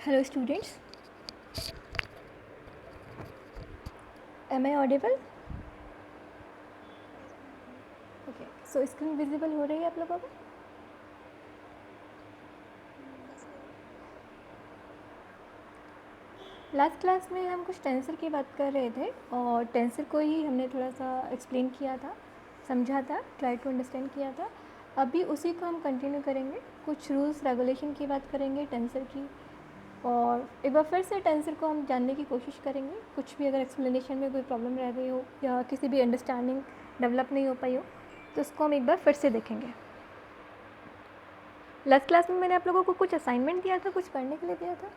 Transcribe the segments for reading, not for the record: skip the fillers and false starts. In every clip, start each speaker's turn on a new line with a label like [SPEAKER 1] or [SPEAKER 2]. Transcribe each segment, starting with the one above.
[SPEAKER 1] Hello students, am I audible? Okay, so screen visible हो रही है आप लोगों को? लास्ट क्लास में हम कुछ टेंसर की बात कर रहे थे और टेंसर को ही हमने थोड़ा सा एक्सप्लेन किया था, समझा था, ट्राई टू अंडरस्टैंड किया था। अभी उसी को हम कंटिन्यू करेंगे, कुछ रूल्स रेगुलेशन की बात करेंगे टेंसर की, और एक बार फिर से टेंसर को हम जानने की कोशिश करेंगे। कुछ भी अगर एक्सप्लेनेशन में कोई प्रॉब्लम रह गई हो या किसी भी अंडरस्टैंडिंग डेवलप नहीं हो पाई हो तो उसको हम एक बार फिर से देखेंगे। लास्ट क्लास में मैंने आप लोगों को कुछ असाइनमेंट दिया था, कुछ करने के लिए दिया था।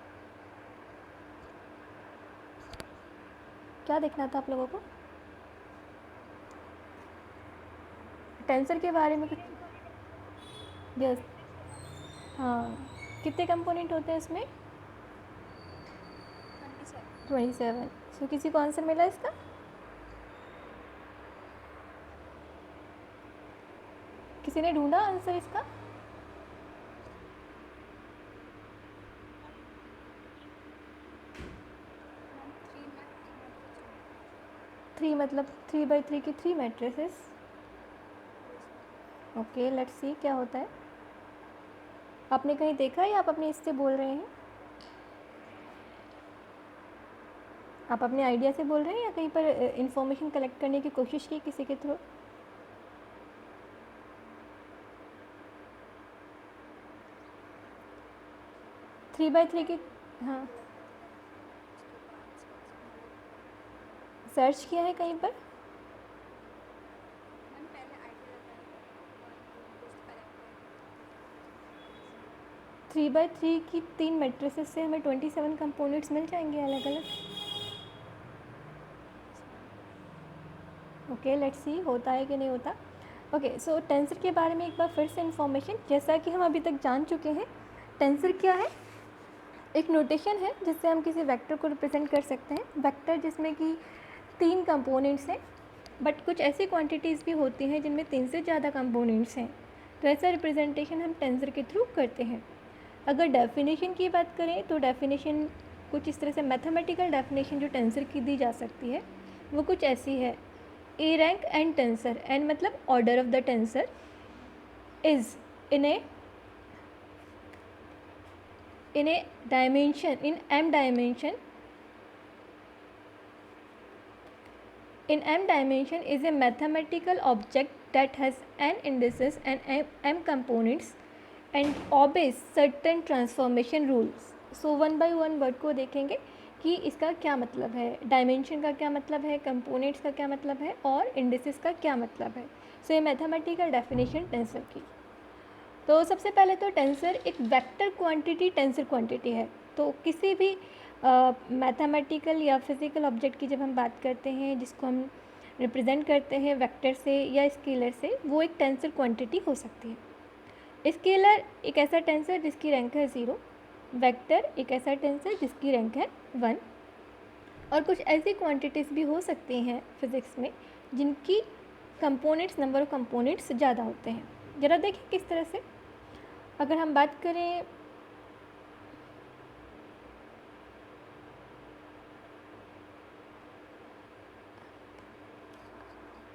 [SPEAKER 1] क्या देखना था आप लोगों को? टेंसर के बारे में कुछ? यस, हाँ। कितने कंपोनेंट होते हैं इसमें? 27। सो किसी को आंसर मिला इसका? किसी ने ढूंढा आंसर इसका? थ्री मतलब 3/3 की 3 मैट्रिसेस। ओके, लेट्स सी क्या होता है। आपने कहीं देखा या आप अपने इससे बोल रहे हैं? आप अपने आइडिया से बोल रहे हैं या कहीं पर इंफॉर्मेशन कलेक्ट करने की कोशिश की किसी के थ्रू? 3/3 की, हाँ, सर्च किया है कहीं पर? 3/3 की 3 मैट्रिसेस से हमें 27 कंपोनेंट्स मिल जाएंगे अलग अलग। ओके, लेट्स सी होता है कि नहीं होता। ओके, सो टेंसर के बारे में एक बार फिर से इन्फॉर्मेशन, जैसा कि हम अभी तक जान चुके हैं। टेंसर क्या है? एक नोटेशन है जिससे हम किसी वेक्टर को रिप्रेजेंट कर सकते हैं। वेक्टर जिसमें कि 3 कंपोनेंट्स हैं, बट कुछ ऐसी क्वांटिटीज़ भी होती हैं जिनमें 3 से ज़्यादा कंपोनेंट्स हैं, तो ऐसा रिप्रेजेंटेशन हम टेंसर के थ्रू करते हैं। अगर डेफिनेशन की बात करें तो डेफिनेशन कुछ इस तरह से, मैथमेटिकल डेफिनेशन जो टेंसर की दी जा सकती है वो कुछ ऐसी है। A rank N tensor, N मतलब order of the tensor, is in A dimension, in m dimension, in m dimension is a mathematical object that has n indices and m components and obeys certain transformation rules. So one by one word को देखेंगे कि इसका क्या मतलब है, dimension का क्या मतलब है, कंपोनेंट्स का क्या मतलब है और इंडिसेस का क्या मतलब है। सो ये मैथमेटिकल डेफिनेशन टेंसर की। तो सबसे पहले तो टेंसर एक वेक्टर क्वांटिटी टेंसर क्वांटिटी है। तो किसी भी मैथमेटिकल या फिज़िकल ऑब्जेक्ट की जब हम बात करते हैं जिसको हम रिप्रेजेंट करते हैं वेक्टर से या स्केलर से, वो एक टेंसर क्वांटिटी हो सकती है। स्केलर एक ऐसा टेंसर जिसकी रैंक है 0, वेक्टर एक ऐसा टेंसर जिसकी रैंक है 1, और कुछ ऐसी क्वांटिटीज़ भी हो सकती हैं फिज़िक्स में जिनकी कंपोनेंट्स, नंबर ऑफ कंपोनेंट्स ज़्यादा होते हैं। ज़रा देखिए किस तरह से। अगर हम बात करें,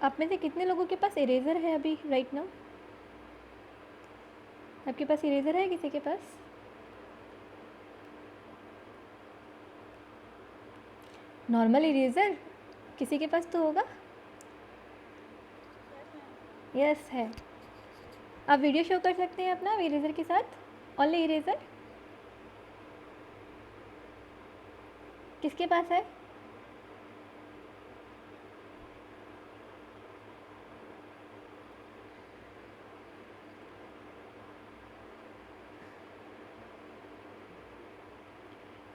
[SPEAKER 1] आप में से कितने लोगों के पास इरेज़र है अभी राइट नाउ? आपके पास इरेज़र है किसी के पास? नॉर्मल इरेज़र किसी के पास तो होगा। यस है। आप वीडियो शो कर सकते हैं अपना इरेज़र के साथ, ओनली इरेज़र। किसके पास है?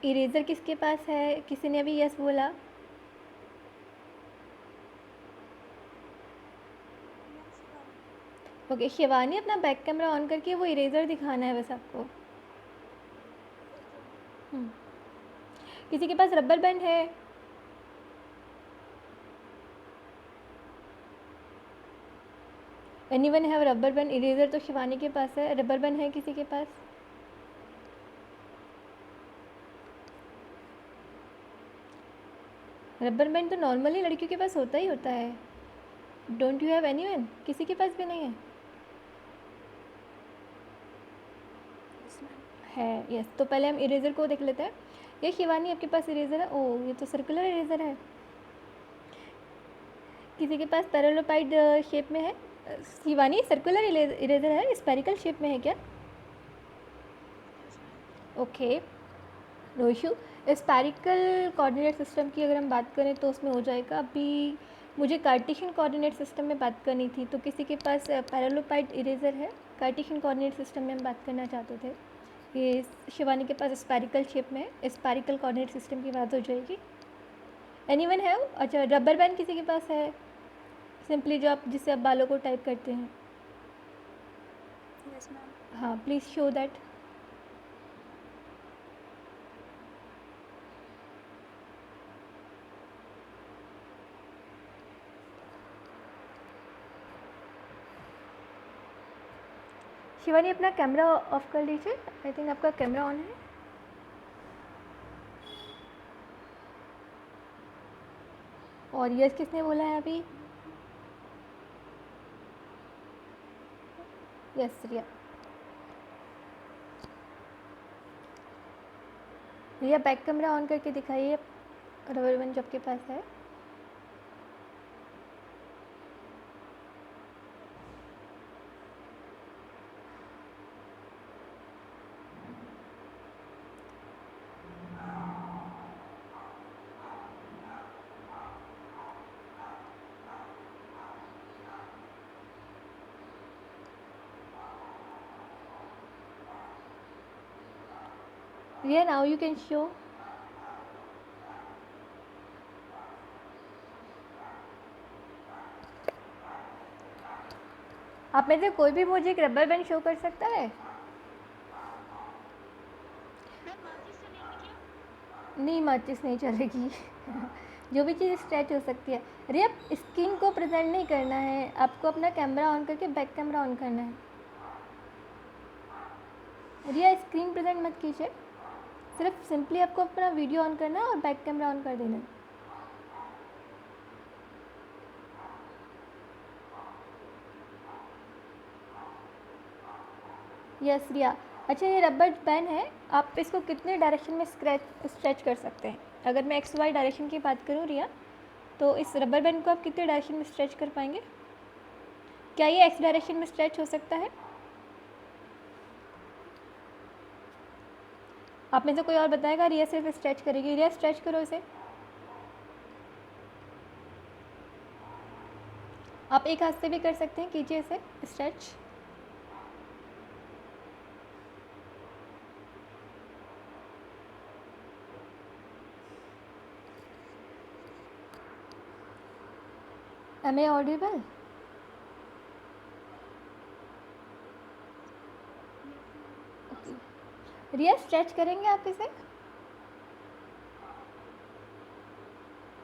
[SPEAKER 1] इरेज़र किसके पास है? किसी ने अभी यस बोला? ओके, शिवानी अपना बैक कैमरा ऑन करके वो इरेज़र दिखाना है बस आपको। किसी के पास रबर बैंड है? Anyone have rubber band? Eraser तो शिवानी के पास है, रबर बैंड है किसी के पास? रबर बैंड तो नॉर्मली लड़कियों के पास होता ही होता है. Don't you have anyone? किसी के पास भी नहीं है? है. यस. तो पहले हम इरेज़र को देख लेते हैं. ये शिवानी, आपके पास इरेज़र है? ओह, ये तो सर्कुलर इरेज़र है. किसी के पास पैरेललोपाइड शेप में है? शिवानी, सर्कुलर इरेज़र है, स्फेरिकल शेप में है क्या? Okay, no issue. Spherical coordinate system की अगर हम बात करें तो उसमें हो जाएगा. अभी मुझे कार्टेशियन कोऑर्डिनेट सिस्टम में बात करनी थी, तो किसी के पास पैरेललोपाइड इरेज़र है? कार्टेशियन कोऑर्डिनेट सिस्टम में हम बात करना चाहते थे. ये शिवानी के पास स्फेरिकल शेप में है, स्फेरिकल कोऑर्डिनेट सिस्टम की बात हो जाएगी. एनीवन है? अच्छा, रबर बैंड किसी के पास है? सिंपली जो आप जिससे आप बालों को टाइप करते हैं.
[SPEAKER 2] Yes ma'am.
[SPEAKER 1] हाँ, प्लीज़ शो दैट. शिवानी, अपना कैमरा ऑफ कर लीजिए. आई थिंक आपका कैमरा ऑन है. और यस किसने बोला है अभी? Yes, Riya. Riya, back camera on करके दिखाइए रबर बैंड जो आपके पास है. Riya, now you can show. आप में से कोई भी मुझे एक रबर बैंड शो कर सकता है? नहीं, माचिस नहीं चलेगी. जो भी चीज़ स्ट्रेच हो सकती है. रिया, स्क्रीन को प्रेजेंट नहीं करना है, आपको अपना कैमरा ऑन करके बैक कैमरा ऑन करना है. रिया, स्क्रीन प्रेजेंट मत कीजिए, सिर्फ सिंपली आपको अपना वीडियो ऑन करना है और बैक कैमरा ऑन कर देना है. यस रिया. अच्छा, ये रबर बैंड है, आप इसको कितने डायरेक्शन में स्ट्रेच कर सकते हैं? अगर मैं एक्स वाई डायरेक्शन की बात करूँ रिया, तो इस रबर बैंड को आप कितने डायरेक्शन में स्ट्रेच कर पाएंगे? क्या ये एक्स डायरेक्शन में स्ट्रेच हो सकता है? आप में से कोई और बताएगा? रिया सिर्फ स्ट्रेच करेगी. रिया, स्ट्रेच करो इसे. आप एक हाथ से भी कर सकते हैं, कीजिए इसे stretch. Am I audible? Riya, stretch करेंगे आप इसे?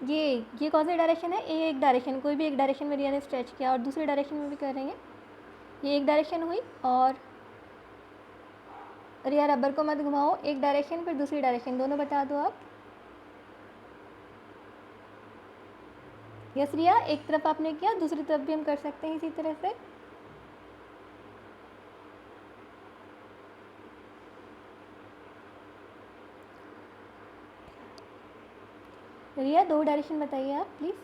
[SPEAKER 1] ये कौन सा डायरेक्शन है? ये एक डायरेक्शन, कोई भी एक डायरेक्शन में रिया ने स्ट्रेच किया, और दूसरे डायरेक्शन में भी करेंगे. ये एक डायरेक्शन हुई. और रिया, रबर को मत घुमाओ. एक डायरेक्शन फिर दूसरी डायरेक्शन, दोनों बता दो आप. यस रिया, एक तरफ आपने किया, दूसरी तरफ भी हम कर सकते हैं इसी तरह से. रिया, दो डायरेक्शन बताइए आप प्लीज़.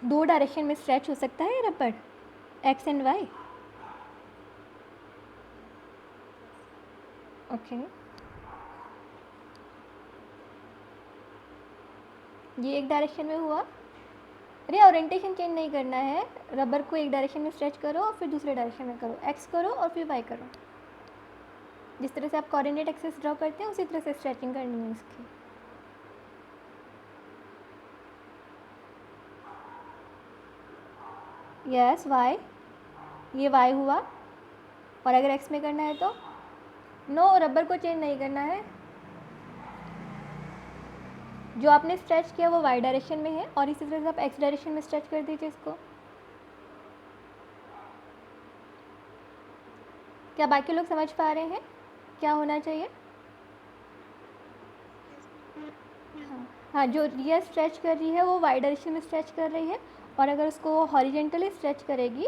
[SPEAKER 1] दो डायरेक्शन में स्ट्रेच हो सकता है rubber, X and Y. Okay, ये एक डायरेक्शन में हुआ. अरे, ओरिएंटेशन चेंज नहीं करना है. रबर को एक डायरेक्शन में स्ट्रेच करो और फिर दूसरे डायरेक्शन में करो. एक्स करो और फिर वाई करो. जिस तरह से आप कोऑर्डिनेट एक्सिस ड्रॉ करते हैं उसी तरह से स्ट्रेचिंग करनी है इसकी. Yes, Y. ये वाई हुआ. और अगर एक्स में करना है तो नो, रबर को चेंज नहीं करना है. जो आपने स्ट्रेच किया वो वाई डायरेक्शन में है, और इसी तरह से आप एक्स डायरेक्शन में स्ट्रेच कर दीजिए इसको. क्या बाकी लोग समझ पा रहे हैं क्या होना चाहिए? हाँ हाँ, जो रिया स्ट्रेच कर रही है वो वाई डायरेक्शन में स्ट्रेच कर रही है, और अगर उसको हॉरिजेंटली स्ट्रेच करेगी,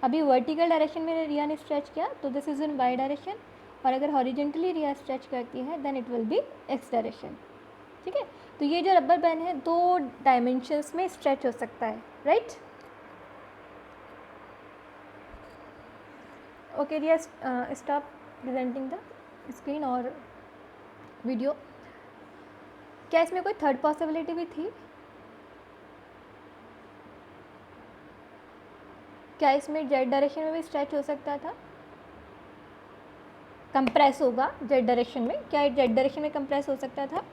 [SPEAKER 1] अभी वर्टिकल डायरेक्शन में रिया ने स्ट्रेच किया तो this is in Y direction, और अगर हॉरिजेंटली रिया स्ट्रेच करती है then it will be X direction. ठीक है, तो ये जो रबर बैंड है 2 डायमेंशंस में स्ट्रेच हो सकता है, right? Okay Riya, stop presenting the screen और वीडियो। क्या इसमें कोई थर्ड पॉसिबिलिटी भी थी? क्या इसमें जेड डायरेक्शन में भी स्ट्रेच हो सकता था? कंप्रेस होगा जेड डायरेक्शन में, क्या जेड डायरेक्शन में कंप्रेस हो सकता था?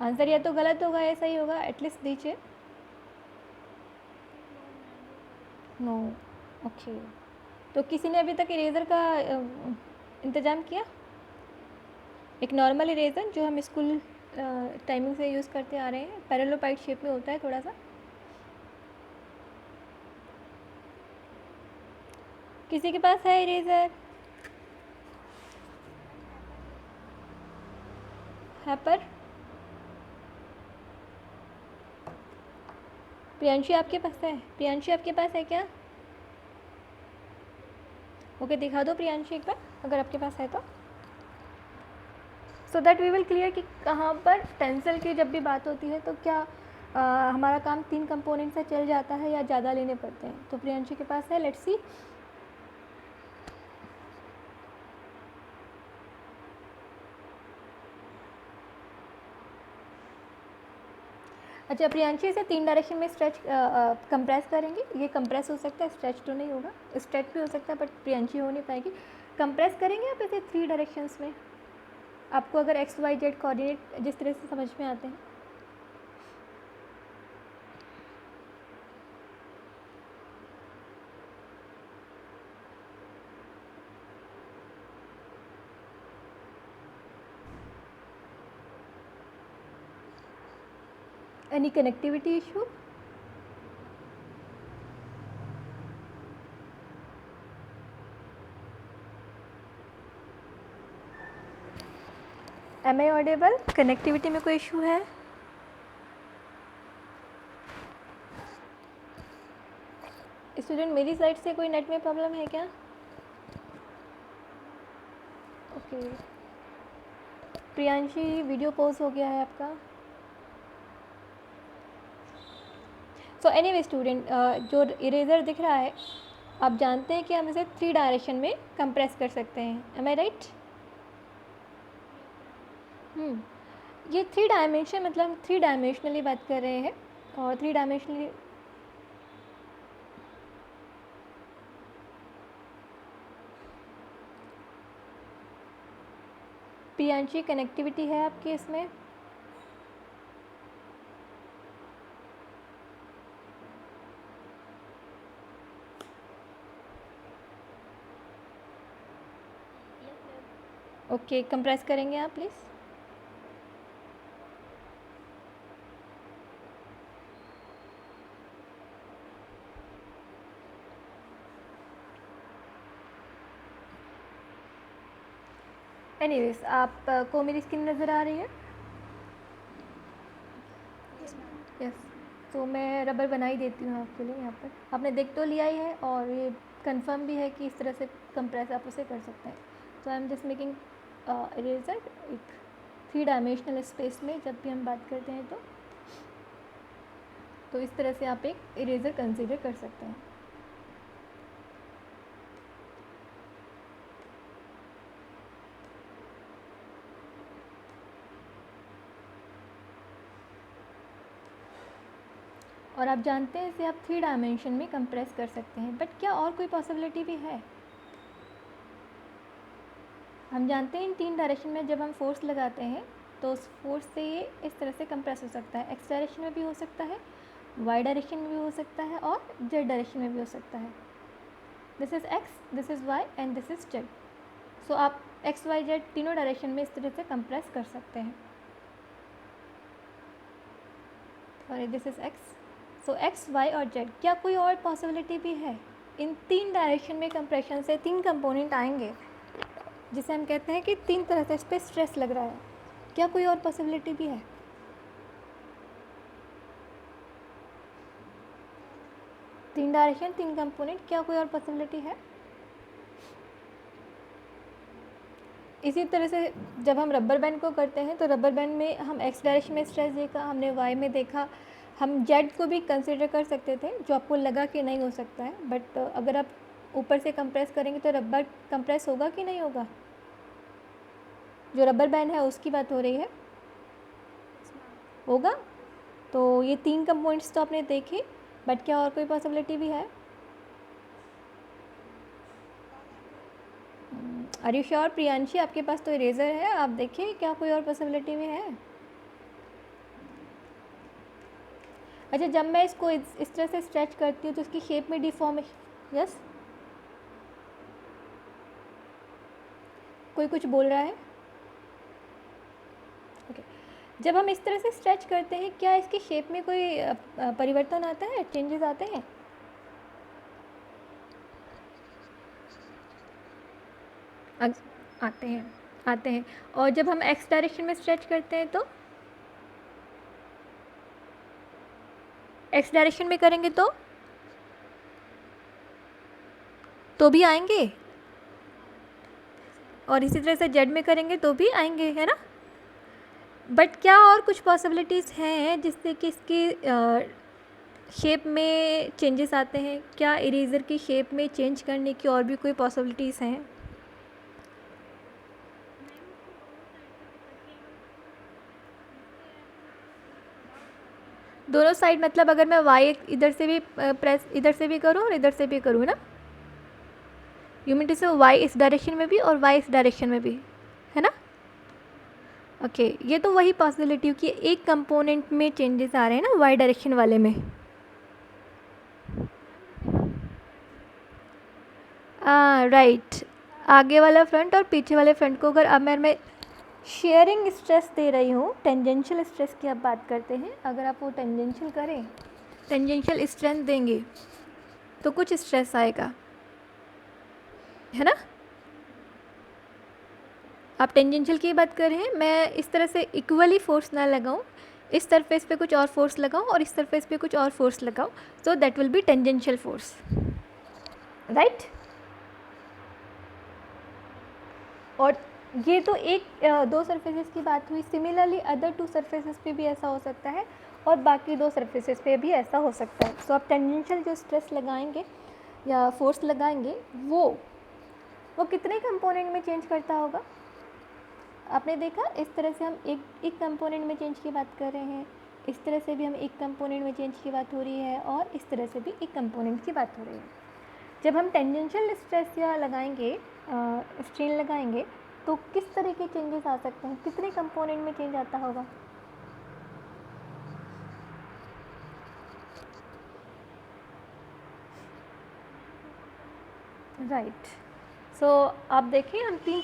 [SPEAKER 1] आंसर या तो गलत होगा या सही होगा, एटलीस्ट दीजिए। नो। ओके, तो किसी ने अभी तक इरेज़र का इंतज़ाम किया? एक नॉर्मल इरेज़र जो हम स्कूल टाइमिंग से यूज़ करते आ रहे हैं, पैरेललोपाइड शेप में होता है थोड़ा सा। किसी के पास है इरेज़र? हैपर? प्रियांशी आपके पास है? प्रियांशी आपके पास है क्या? ओके, दिखा दो प्रियांशी एक बार अगर आपके पास है तो, so that we will clear कि कहाँ पर टेंसिल की जब भी बात होती है तो क्या हमारा काम 3 कंपोनेंट से चल जाता है या ज़्यादा लेने पड़ते हैं। तो प्रियांशी के पास है, लेट्स सी। अच्छा प्रियांशी, इसे 3 डायरेक्शन में स्ट्रेच कंप्रेस करेंगे। ये कंप्रेस हो सकता है, स्ट्रेच तो नहीं होगा, स्ट्रेच भी हो सकता है बट प्रियांशी हो नहीं पाएगी। कंप्रेस करेंगे आप इसे 3 डायरेक्शंस में, आपको अगर एक्स वाई जेड कोऑर्डिनेट जिस तरह से समझ में आते हैं। Any connectivity issue? Am I audible? Connectivity में कोई इशू है? स्टूडेंट मेरी साइड से कोई नेट में प्रॉब्लम है क्या? ओके, प्रियांशी वीडियो पॉज हो गया है आपका। सो एनीवे स्टूडेंट, जो इरेज़र दिख रहा है आप जानते हैं कि हम इसे 3 डायरेक्शन में कंप्रेस कर सकते हैं, एम आई राइट? ये 3 डायमेंशन मतलब हम 3 डायमेंशनली बात कर रहे हैं, और 3 डायमेंशनली प्रियांशी कनेक्टिविटी है आपकी इसमें? ओके, कंप्रेस करेंगे आप प्लीज़। एनीवेज, आप को मेरी स्क्रीन नज़र आ रही है? यस, तो मैं रबर बना ही देती हूँ आपके लिए। यहाँ पर आपने देख तो लिया ही है और ये कंफर्म भी है कि इस तरह से कंप्रेस आप उसे कर सकते हैं। तो I am just making eraser एक 3 डायमेंशनल स्पेस में जब भी हम बात करते हैं तो इस तरह से आप एक इरेज़र कंसीडर कर सकते हैं। और आप जानते हैं इसे आप 3 डायमेंशन में कंप्रेस कर सकते हैं, बट क्या और कोई पॉसिबिलिटी भी है? हम जानते हैं इन 3 डायरेक्शन में जब हम फोर्स लगाते हैं तो उस फोर्स से ये इस तरह से कंप्रेस हो सकता है। एक्स डायरेक्शन में भी हो सकता है, वाई डायरेक्शन में भी हो सकता है और जेड डायरेक्शन में भी हो सकता है। This is X, this is Y and this is Z. So आप एक्स वाई जेड तीनों डायरेक्शन में इस तरह से कंप्रेस कर सकते हैं। Sorry this is X, so X Y और जेड। क्या कोई और पॉसिबिलिटी भी है? इन 3 डायरेक्शन में कंप्रेशन से 3 कंपोनेंट आएंगे जिसे हम कहते हैं कि 3 तरह से इस पर स्ट्रेस लग रहा है। क्या कोई और पॉसिबिलिटी भी है? तीन डायरेक्शन 3 कंपोनेंट, क्या कोई और पॉसिबिलिटी है? इसी तरह से जब हम रबर बैंड को करते हैं तो रबर बैंड में हम एक्स डायरेक्शन में स्ट्रेस देखा, हमने वाई में देखा, हम जेड को भी कंसिडर कर सकते थे जो आपको लगा कि नहीं हो सकता है, बट अगर आप ऊपर से कंप्रेस करेंगे तो रबर कंप्रेस होगा कि नहीं होगा? जो रबर बैंड है उसकी बात हो रही है, होगा। तो ये 3 कंपोनेंट्स तो आपने देखे, बट क्या और कोई पॉसिबिलिटी भी है? Are you sure Priyanshi? आपके पास तो इरेज़र है, आप देखिए क्या कोई और पॉसिबिलिटी भी है? अच्छा, जब मैं इसको इस तरह से स्ट्रेच करती हूँ तो उसकी शेप में डिफॉर्मेशन, यस, कोई कुछ बोल रहा है? ओके, जब हम इस तरह से स्ट्रेच करते हैं क्या इसकी शेप में कोई परिवर्तन आता है, चेंजेस आते हैं? आते हैं। और जब हम एक्स डायरेक्शन में स्ट्रेच करते हैं एक्स डायरेक्शन में करेंगे तो भी आएंगे, और इसी तरह से जेड में करेंगे तो भी आएंगे, है ना? बट क्या और कुछ पॉसिबिलिटीज़ हैं जिससे कि इसकी शेप में चेंजेस आते हैं? क्या इरेज़र की शेप में चेंज करने की और भी कोई पॉसिबिलिटीज़ हैं? दोनों साइड मतलब अगर मैं वाई इधर से भी प्रेस इधर से भी करूँ और इधर से भी करूँ ना, यू मीन टू से वाई इस डायरेक्शन में भी और वाई इस डायरेक्शन में भी, है ना? ओके, ये तो वही पॉसिबिलिटी कि एक कंपोनेंट में चेंजेस आ रहे हैं ना वाई डायरेक्शन वाले में। राइट, आगे वाला फ्रंट और पीछे वाले फ्रंट को अगर अब मैं शेयरिंग स्ट्रेस दे रही हूँ, टेंजेंशियल स्ट्रेस की अब बात करते हैं। अगर आप वो टेंजेंशियल करें, टेंजेंशियल स्ट्रेंथ देंगे तो कुछ स्ट्रेस आएगा, है ना? आप टेंजेंशियल की बात कर रहे हैं, मैं इस तरह से इक्वली फोर्स ना लगाऊं, इस सरफेस पे कुछ और फोर्स लगाऊं और इस सरफेस पे कुछ और फोर्स लगाऊं, so that will be tangential force, right? और ये तो दो सरफेसेस की बात हुई, सिमिलरली अदर 2 सरफेसेस पे भी ऐसा हो सकता है और बाकी 2 सरफेसेस पे भी ऐसा हो सकता है। सो आप टेंजेंशियल जो स्ट्रेस लगाएंगे या फोर्स लगाएंगे वो कितने कंपोनेंट में चेंज करता होगा? आपने देखा, इस तरह से हम एक कंपोनेंट में चेंज की बात कर रहे हैं, इस तरह से भी हम एक कंपोनेंट में चेंज की बात हो रही है और इस तरह से भी एक कंपोनेंट की बात हो रही है। जब हम टेंजेंशियल स्ट्रेस या लगाएंगे, स्ट्रेन लगाएंगे, तो किस तरह के चेंजेस आ सकते हैं? कितने कंपोनेंट में चेंज आता होगा? राइट। सो आप देखें, हम तीन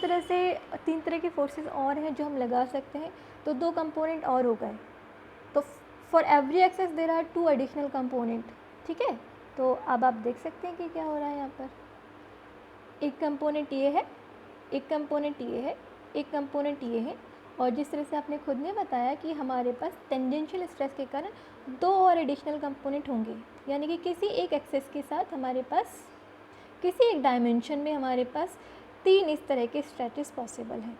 [SPEAKER 1] तरह के फोर्सेस और हैं जो हम लगा सकते हैं, तो 2 कंपोनेंट और हो गए। तो for every axis there are 2 additional component, ठीक है? तो अब आप देख सकते हैं कि क्या हो रहा है यहाँ पर। एक कंपोनेंट ये है, एक कंपोनेंट ये है, एक कंपोनेंट ये है, और जिस तरह से आपने खुद ने बताया कि हमारे पास टेंजेंशियल स्ट्रेस के कारण 2 और एडिशनल कंपोनेंट होंगे, यानी कि किसी एक एक्सेस के साथ हमारे पास, किसी एक डायमेंशन में हमारे पास 3 इस तरह के स्ट्रेचेस पॉसिबल हैं,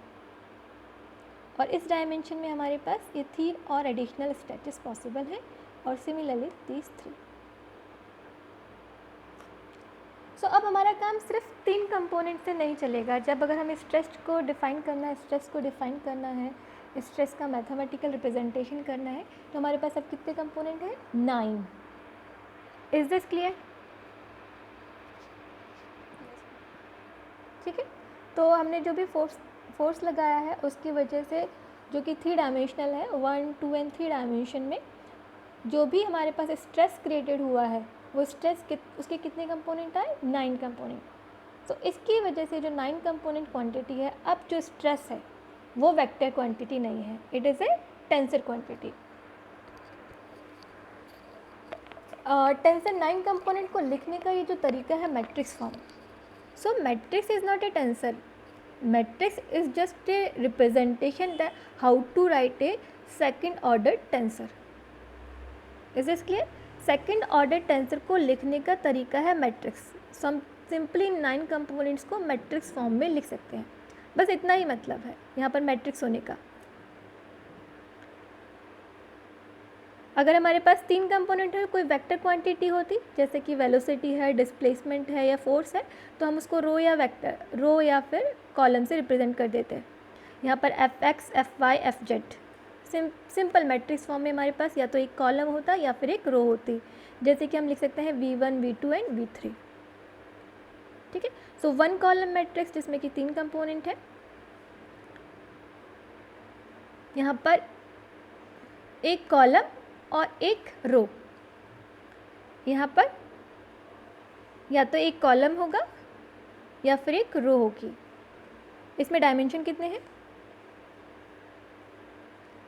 [SPEAKER 1] और इस डायमेंशन में हमारे पास ये 3 और एडिशनल स्ट्रेचेस पॉसिबल हैं, और सिमिलरली दीज 3। सो अब हमारा काम सिर्फ 3 कंपोनेंट से नहीं चलेगा। जब अगर हमें स्ट्रेस को डिफ़ाइन करना है, स्ट्रेस का मैथमेटिकल रिप्रेजेंटेशन करना है, तो हमारे पास अब कितने कंपोनेंट हैं? 9। Is this clear? ठीक है, तो हमने जो भी फोर्स लगाया है उसकी वजह से, जो कि 3 डायमेंशनल है, 1, 2 एंड 3 डायमेंशन में जो भी हमारे पास स्ट्रेस क्रिएटेड हुआ है, वो स्ट्रेस उसके कितने कंपोनेंट आए? 9 कंपोनेंट। तो इसकी वजह से जो 9 कंपोनेंट क्वांटिटी है, अब जो स्ट्रेस है वो वेक्टर क्वांटिटी नहीं है, it is a tensor quantity. Tensor 9 component को लिखने का ये जो तरीका है matrix form. So matrix is not a tensor. Matrix is just a representation that how to write a second order tensor. Is this clear? Second order tensor को लिखने का तरीका है मैट्रिक्स. सो हम सिंपली 9 कंपोनेंट्स को matrix form में लिख सकते हैं. बस इतना ही मतलब है यहाँ पर मैट्रिक्स होने का. अगर हमारे पास 3 कंपोनेंट है, कोई वेक्टर क्वांटिटी होती जैसे कि वेलोसिटी है, डिस्प्लेसमेंट है या फोर्स है, तो हम उसको रो या फिर कॉलम से रिप्रेजेंट कर देते हैं. यहाँ पर F X, F Y, F Z simple matrix form में हमारे पास या तो एक कॉलम होता या फिर एक रो होती. जैसे कि हम लिख सकते हैं V1, V2 एंड V3. ठीक है. सो 1 कॉलम मैट्रिक्स जिसमें कि 3 कंपोनेंट है. यहाँ पर एक कॉलम और एक रो. यहाँ पर या तो एक कॉलम होगा या फिर एक रो होगी. इसमें डायमेंशन कितने हैं?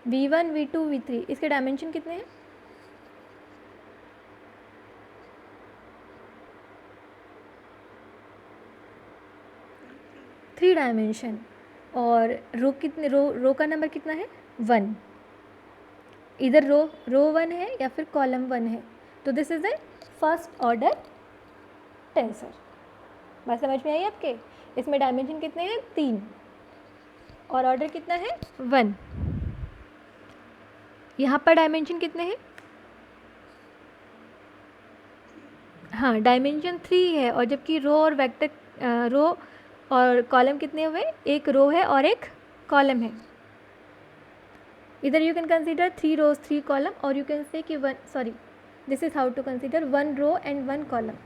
[SPEAKER 1] V1, V2, V3 इसके डायमेंशन कितने हैं? Three dimension. और रो का नंबर कितना है? 1. इधर रो 1 है या फिर कॉलम 1 है. तो this is a first order tensor. बात समझ में आई आपके? इसमें डायमेंशन कितने हैं? 3. और ऑर्डर कितना है? 1. यहाँ पर डायमेंशन कितने हैं? हाँ, डायमेंशन 3 है. और जबकि रो और कॉलम कितने हुए? एक रो है और एक कॉलम है. इधर you can consider 3 rows 3 column, और यू कैन से कि this is how to consider 1 row and 1 column.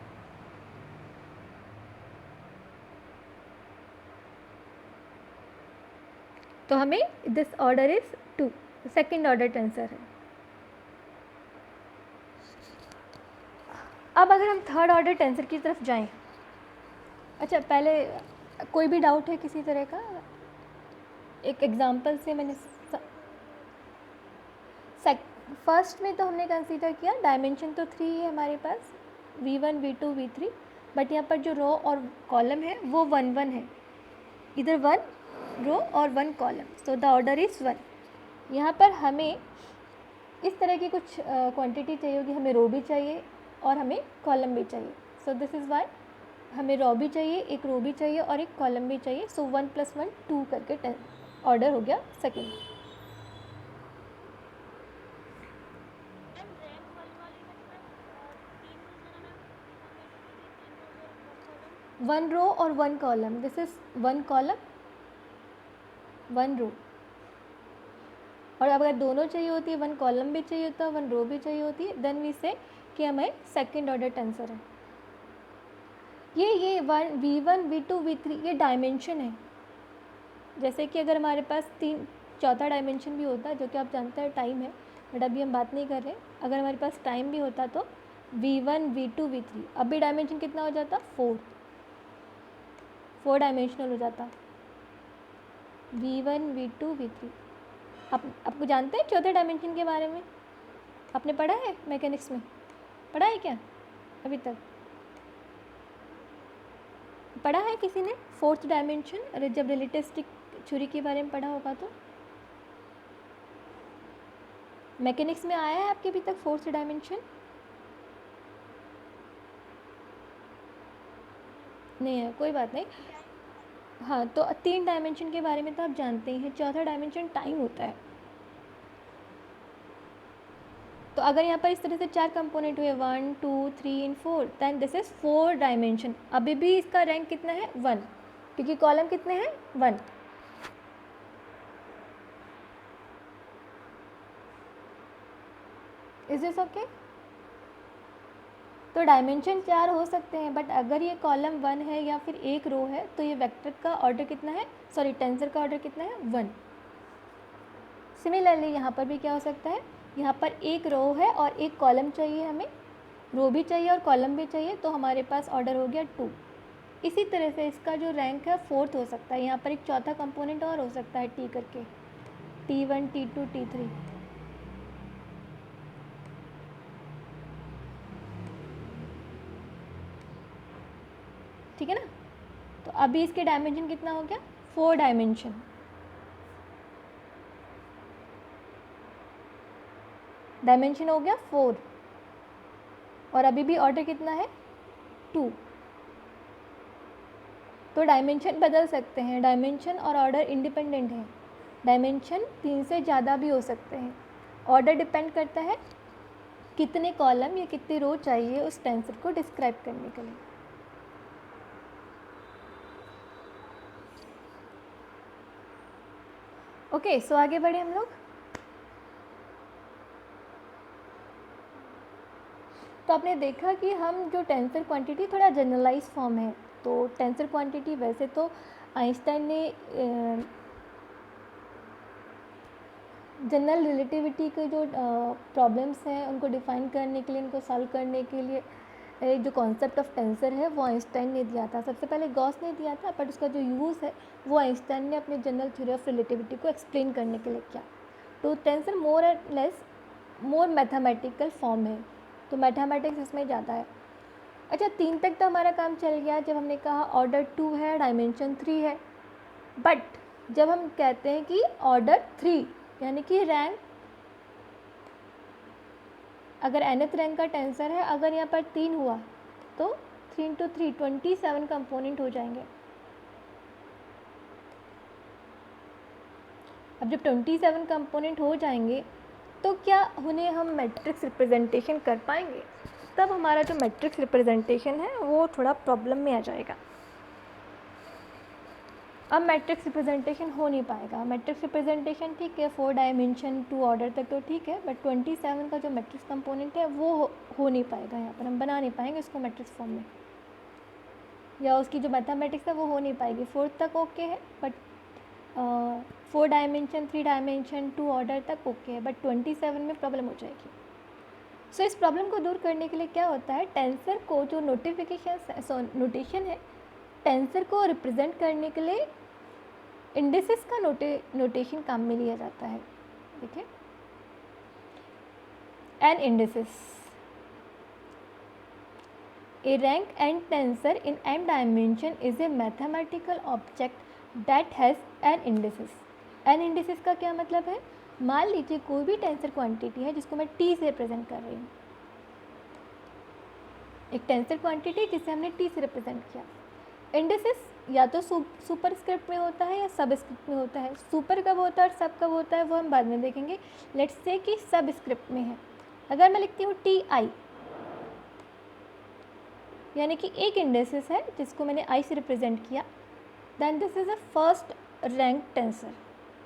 [SPEAKER 1] तो हमें this order is 2, second order tensor है. अब अगर हम थर्ड ऑर्डर टेंसर की तरफ जाएं. अच्छा, पहले कोई भी डाउट है किसी तरह का? एक एग्जांपल से मैंने फर्स्ट में तो हमने कंसीडर किया डायमेंशन तो 3 है हमारे पास, V1, V2, V3. बट यहाँ पर जो रो और कॉलम है वो 1 1 है. इधर 1 रो और 1 column. So the order is 1. यहाँ पर हमें इस तरह की कुछ क्वांटिटी चाहिए होगी. हमें रो भी चाहिए और हमें कॉलम भी चाहिए. सो दिस इज़ वाई हमें रो भी चाहिए, एक रो भी चाहिए और एक कॉलम भी चाहिए. सो 1 + 1 2 करके ऑर्डर हो गया सेकेंड. 1 row और 1 column. This is 1 column 1 row. और अगर दोनों चाहिए होती है, 1 column भी चाहिए होता है, 1 row भी चाहिए होती है, देन वी से कि हमें सेकेंड ऑर्डर टेंसर है. ये V1, V2, V3 ये डायमेंशन है. जैसे कि अगर हमारे पास चौथा डायमेंशन भी होता है, जो कि आप जानते हैं टाइम है, बट अभी हम बात नहीं कर रहे. अगर हमारे पास टाइम भी होता तो V1, V2, V3 अभी डायमेंशन कितना हो जाता? 4 डायमेंशनल हो जाता. V1, V2, V3. आपको जानते हैं चौथे डायमेंशन के बारे में? आपने पढ़ा है मैकेनिक्स में? पढ़ा है क्या अभी तक? पढ़ा है किसी ने फोर्थ डायमेंशन? अरे जब रिलेटिविस्टिक थ्योरी के बारे में पढ़ा होगा तो मैकेनिक्स में आया है आपके अभी तक फोर्थ डायमेंशन? नहीं है, कोई बात नहीं. हाँ, तो 3 डायमेंशन के बारे में तो आप जानते ही हैं. चौथा डायमेंशन टाइम होता है. तो अगर यहाँ पर इस तरह से 4 कंपोनेंट हुए 1 2 3 and 4, then this is 4 dimension. अभी भी इसका रैंक कितना है? 1, क्योंकि कॉलम कितने हैं? 1. Is this okay? तो डायमेंशन 4 हो सकते हैं, बट अगर ये कॉलम 1 है या फिर एक रो है तो ये वेक्टर का ऑर्डर कितना है? टेंसर का ऑर्डर कितना है? 1. सिमिलरली यहाँ पर भी क्या हो सकता है? यहाँ पर एक रो है और एक कॉलम चाहिए. हमें रो भी चाहिए और कॉलम भी चाहिए, तो हमारे पास ऑर्डर हो गया 2. इसी तरह से इसका जो रैंक है 4th हो सकता है. यहाँ पर एक चौथा कंपोनेंट और हो सकता है T करके, T1, T2, T3. ठीक है ना। तो अभी इसके डायमेंशन कितना हो गया, 4 डायमेंशन। डायमेंशन हो गया 4 और अभी भी ऑर्डर कितना है 2। तो डायमेंशन बदल सकते हैं, डायमेंशन और ऑर्डर इंडिपेंडेंट है। डायमेंशन 3 से ज़्यादा भी हो सकते हैं। ऑर्डर डिपेंड करता है कितने कॉलम या कितनी रो चाहिए उस टेंसर को डिस्क्राइब करने के लिए। ओके, सो आगे बढ़े हम लोग। तो आपने देखा कि हम जो टेंसर क्वांटिटी थोड़ा जनरलाइज फॉर्म है। तो टेंसर क्वांटिटी वैसे तो आइंस्टाइन ने जनरल रिलेटिविटी के जो प्रॉब्लम्स हैं उनको डिफाइन करने के लिए, उनको सॉल्व करने के लिए जो कॉन्सेप्ट ऑफ टेंसर है वो आइंस्टाइन ने दिया था। सबसे पहले गॉस ने दिया था, बट उसका जो यूज़ है वो आइंस्टाइन ने अपने जनरल थ्योरी ऑफ रिलेटिविटी को एक्सप्लेन करने के लिए किया। तो tensor more and less more mathematical form है, तो मैथमेटिक्स इसमें ज़्यादा है। अच्छा, 3 तक तो हमारा काम चल गया जब हमने कहा ऑर्डर 2 है, डायमेंशन 3 है। बट जब हम कहते हैं कि ऑर्डर 3 यानी कि रैंक, अगर nth रैंक का टेंसर है, अगर यहाँ पर 3 हुआ तो 3 × 3 27 कंपोनेंट हो जाएंगे। अब जब 27 कंपोनेंट हो जाएंगे तो क्या उन्हें हम मैट्रिक्स रिप्रेजेंटेशन कर पाएंगे? तब हमारा जो मैट्रिक्स रिप्रेजेंटेशन है वो थोड़ा प्रॉब्लम में आ जाएगा। अब मैट्रिक्स रिप्रेजेंटेशन हो नहीं पाएगा। मैट्रिक्स रिप्रेजेंटेशन ठीक है, 4 डायमेंशन 2 ऑर्डर तक तो ठीक है, बट 27 का जो मैट्रिक्स कंपोनेंट है वो हो नहीं पाएगा। यहाँ पर हम बना नहीं पाएंगे इसको मैट्रिक्स फॉर्म में, या उसकी जो मैथमेटिक्स है वो हो नहीं पाएगी। 4 तक ओके है, बट 4 डायमेंशन 3 डायमेंशन 2 ऑर्डर तक ओके है, बट 27 में प्रॉब्लम हो जाएगी। सो इस प्रॉब्लम को दूर करने के लिए क्या होता है, टेंसर को जो नोटेशन है, टेंसर को रिप्रेजेंट करने के लिए इंडिसेस का नोटेशन काम में लिया जाता है। ठीक है, n indices, a rank and tensor in m dimension is a mathematical object that has n indices. N indices का क्या मतलब है, मान लीजिए कोई भी टेंसर क्वांटिटी है जिसको मैं t से रिप्रेजेंट कर रही हूँ, एक टेंसर क्वांटिटी जिसे हमने t से रिप्रेजेंट किया। इंडिसेस या तो सुपर स्क्रिप्ट में होता है या सब स्क्रिप्ट में होता है। सुपर कब होता है और सब कब होता है वो हम बाद में देखेंगे। लेट्स से कि सब स्क्रिप्ट में है। अगर मैं लिखती हूँ TI, यानी कि एक इंडिसेस है जिसको मैंने I से रिप्रेजेंट किया, then this is a first rank tensor.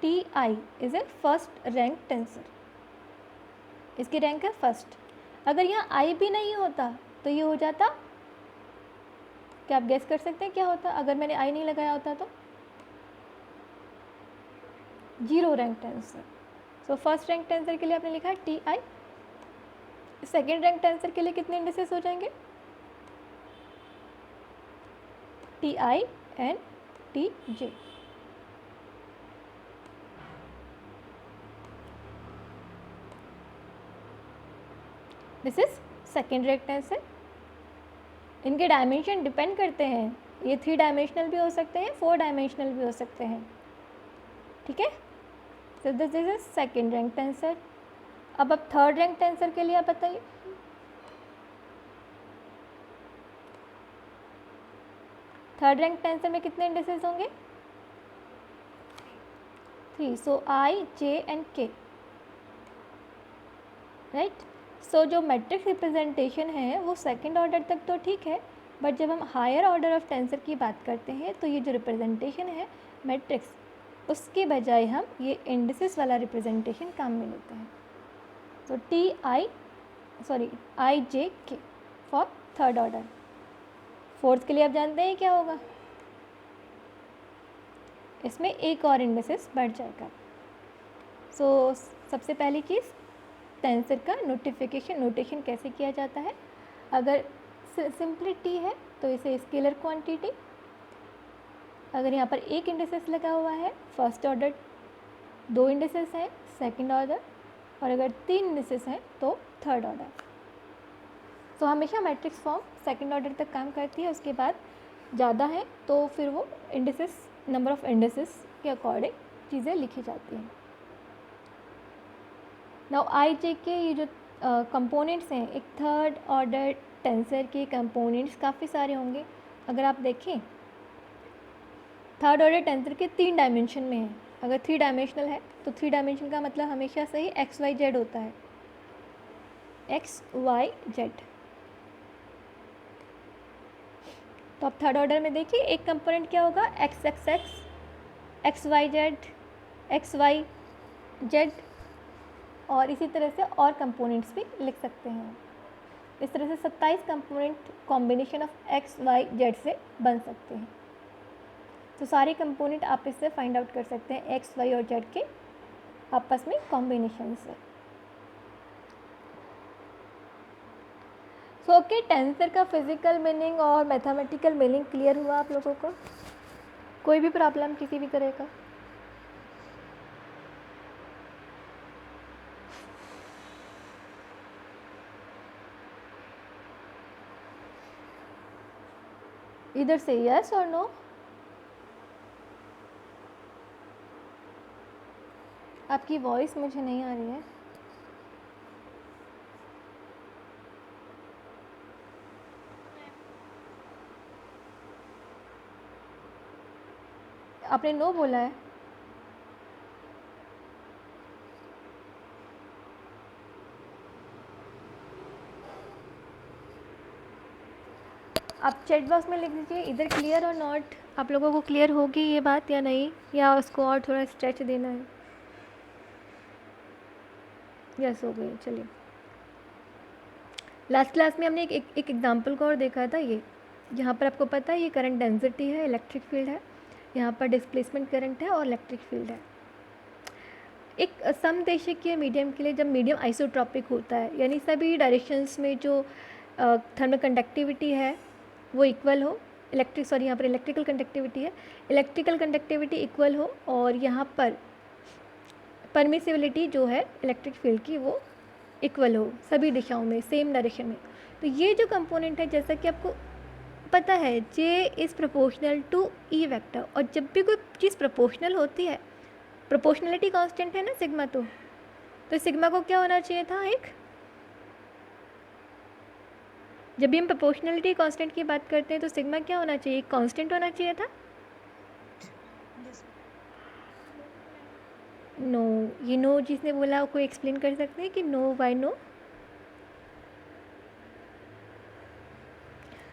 [SPEAKER 1] TI is a first rank tensor, इसकी रैंक है फर्स्ट। अगर यहाँ I भी नहीं होता तो ये हो जाता, क्या आप गेस कर सकते हैं क्या होता अगर मैंने I नहीं लगाया होता तो? 0 rank tensor. So first rank tensor के लिए आपने लिखा TI। सेकेंड रैंक टेंसर के लिए कितने इंडिसेस हो जाएंगे? TI and TJ। This is second rank tensor. इनके डायमेंशन डिपेंड करते हैं, ये 3 डायमेंशनल भी हो सकते हैं, 4 डायमेंशनल भी हो सकते हैं। ठीक है, सो this is a second rank tensor. अब थर्ड रैंक टेंसर के लिए आप बताइए। थर्ड रैंक टेंसर में कितने इंडिसेस होंगे? 3। So I, J and K, right. So जो मैट्रिक्स रिप्रेजेंटेशन है वो सेकेंड ऑर्डर तक तो ठीक है, बट जब हम हायर ऑर्डर ऑफ टेंसर की बात करते हैं तो ये जो रिप्रेजेंटेशन है मैट्रिक्स, उसके बजाय हम ये इंडिसेस वाला रिप्रेजेंटेशन काम में लेते हैं। तो I, J, K for third order. Fourth के लिए आप जानते हैं क्या होगा, इसमें एक और इंडिसेस बढ़ जाएगा। सो सबसे पहली चीज़, टेंसर का नोटेशन कैसे किया जाता है। अगर सिंपली t है तो इसे स्केलर क्वांटिटी, अगर यहाँ पर एक इंडिसेस लगा हुआ है फर्स्ट ऑर्डर, 2 इंडिसेस हैं सेकंड ऑर्डर, और अगर 3 इंडिसेस हैं तो थर्ड ऑर्डर। तो हमेशा मैट्रिक्स फॉर्म सेकंड ऑर्डर तक काम करती है। उसके बाद ज़्यादा है तो फिर वो इंडिसेस, नंबर ऑफ इंडिसेस के अकॉर्डिंग चीज़ें लिखी जाती हैं। नाउ आई जे के ये जो कंपोनेंट्स हैं, एक थर्ड ऑर्डर टेंसर के कंपोनेंट्स काफ़ी सारे होंगे। अगर आप देखें थर्ड ऑर्डर टेंसर के 3 डायमेंशन में है। अगर 3 डायमेंशनल है तो 3 डायमेंशन का मतलब हमेशा से ही एक्स वाई जेड होता है, एक्स वाई जेड। तो आप थर्ड ऑर्डर में देखिए एक कंपोनेंट क्या होगा, x x x, x Y z, x Y z, और इसी तरह से और कंपोनेंट्स भी लिख सकते हैं। इस तरह से 27 component combination of x Y z से बन सकते हैं। तो सारे कंपोनेंट आप इससे फाइंड आउट कर सकते हैं एक्स वाई और जेड के आपस में कॉम्बिनेशन से। सो ओके, टेंसर का फिजिकल मीनिंग और मैथमेटिकल मीनिंग क्लियर हुआ आप लोगों को? कोई भी प्रॉब्लम किसी भी तरह का? इधर से यस और नो। आपकी वॉइस मुझे नहीं आ रही है। आपने नो बोला है। आप चैट बॉक्स में लिख दीजिए इधर क्लियर और नॉट। आप लोगों को क्लियर होगी ये बात या नहीं, या उसको और थोड़ा स्ट्रेच देना है? यस हो गई। चलिए, लास्ट क्लास में हमने एक एग्जांपल को और देखा था। ये यहाँ पर आपको पता है ये करंट डेंसिटी है, इलेक्ट्रिक फील्ड है, यहाँ पर डिस्प्लेसमेंट करंट है और इलेक्ट्रिक फील्ड है। एक समदेशिकीय मीडियम के लिए जब मीडियम आइसोट्रॉपिक होता है, यानी सभी डायरेक्शंस में जो थर्मल कंडक्टिविटी है वो इक्वल हो, यहाँ पर इलेक्ट्रिकल कंडक्टिविटी है, इलेक्ट्रिकल कंडक्टिविटी इक्वल हो, और यहाँ पर परमिसिबिलिटी जो है इलेक्ट्रिक फील्ड की वो इक्वल हो सभी दिशाओं में, सेम डायरेक्शन में। तो ये जो कंपोनेंट है, जैसा कि आपको पता है, J is proportional to E vector, और जब भी कोई चीज़ प्रोपोर्शनल होती है, प्रोपोर्शनलिटी कांस्टेंट है ना सिग्मा, तो सिग्मा को क्या होना चाहिए था, एक, जब भी हम प्रोपोर्शनलिटी कांस्टेंट की बात करते हैं तो सिग्मा क्या होना चाहिए, कांस्टेंट होना चाहिए था। नो, ये नो जिसने बोला कोई एक्सप्लेन कर सकते हैं कि नो, वाई नो?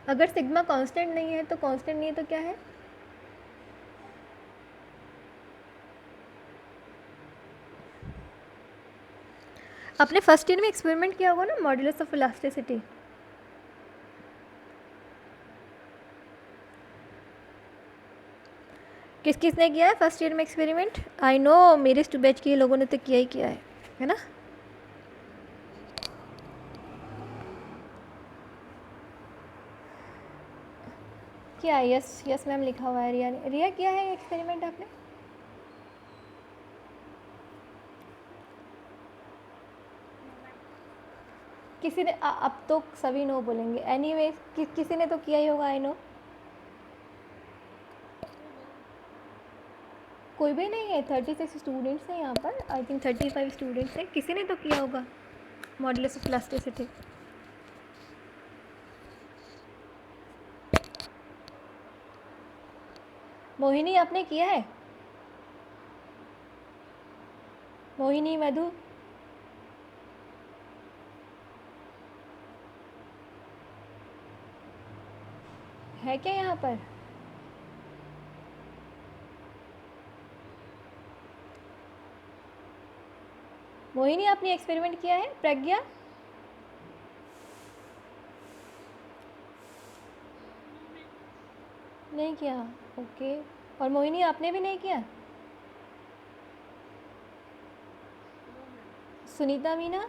[SPEAKER 1] अगर सिग्मा कांस्टेंट नहीं है तो कांस्टेंट नहीं है तो क्या है? आपने फर्स्ट ईयर में एक्सपेरिमेंट किया होगा ना, मॉड्यूलस ऑफ इलास्टिसिटी। किस किसने किया है फर्स्ट ईयर में एक्सपेरिमेंट? आई नो मेरे बैच के लोगों ने तो किया ही किया है ना? क्या? यस यस मैम लिखा हुआ है। रिया ने, रिया किया है एक्सपेरिमेंट आपने? किसी ने अब तो सभी नो बोलेंगे। एनीवे किसी ने तो किया ही होगा। आई नो कोई भी नहीं है, 36 स्टूडेंट्स हैं यहाँ पर, आई थिंक 35 स्टूडेंट्स हैं, किसी ने तो किया होगा मॉड्यूलस ऑफ इलास्टिसिटी। मोहिनी आपने किया है? मोहिनी, मधु, है क्या यहाँ पर? मोहिनी आपने एक्सपेरिमेंट किया है? प्रज्ञा? नहीं किया, ओके। और मोहिनी आपने भी नहीं किया? सुनीता, मीना?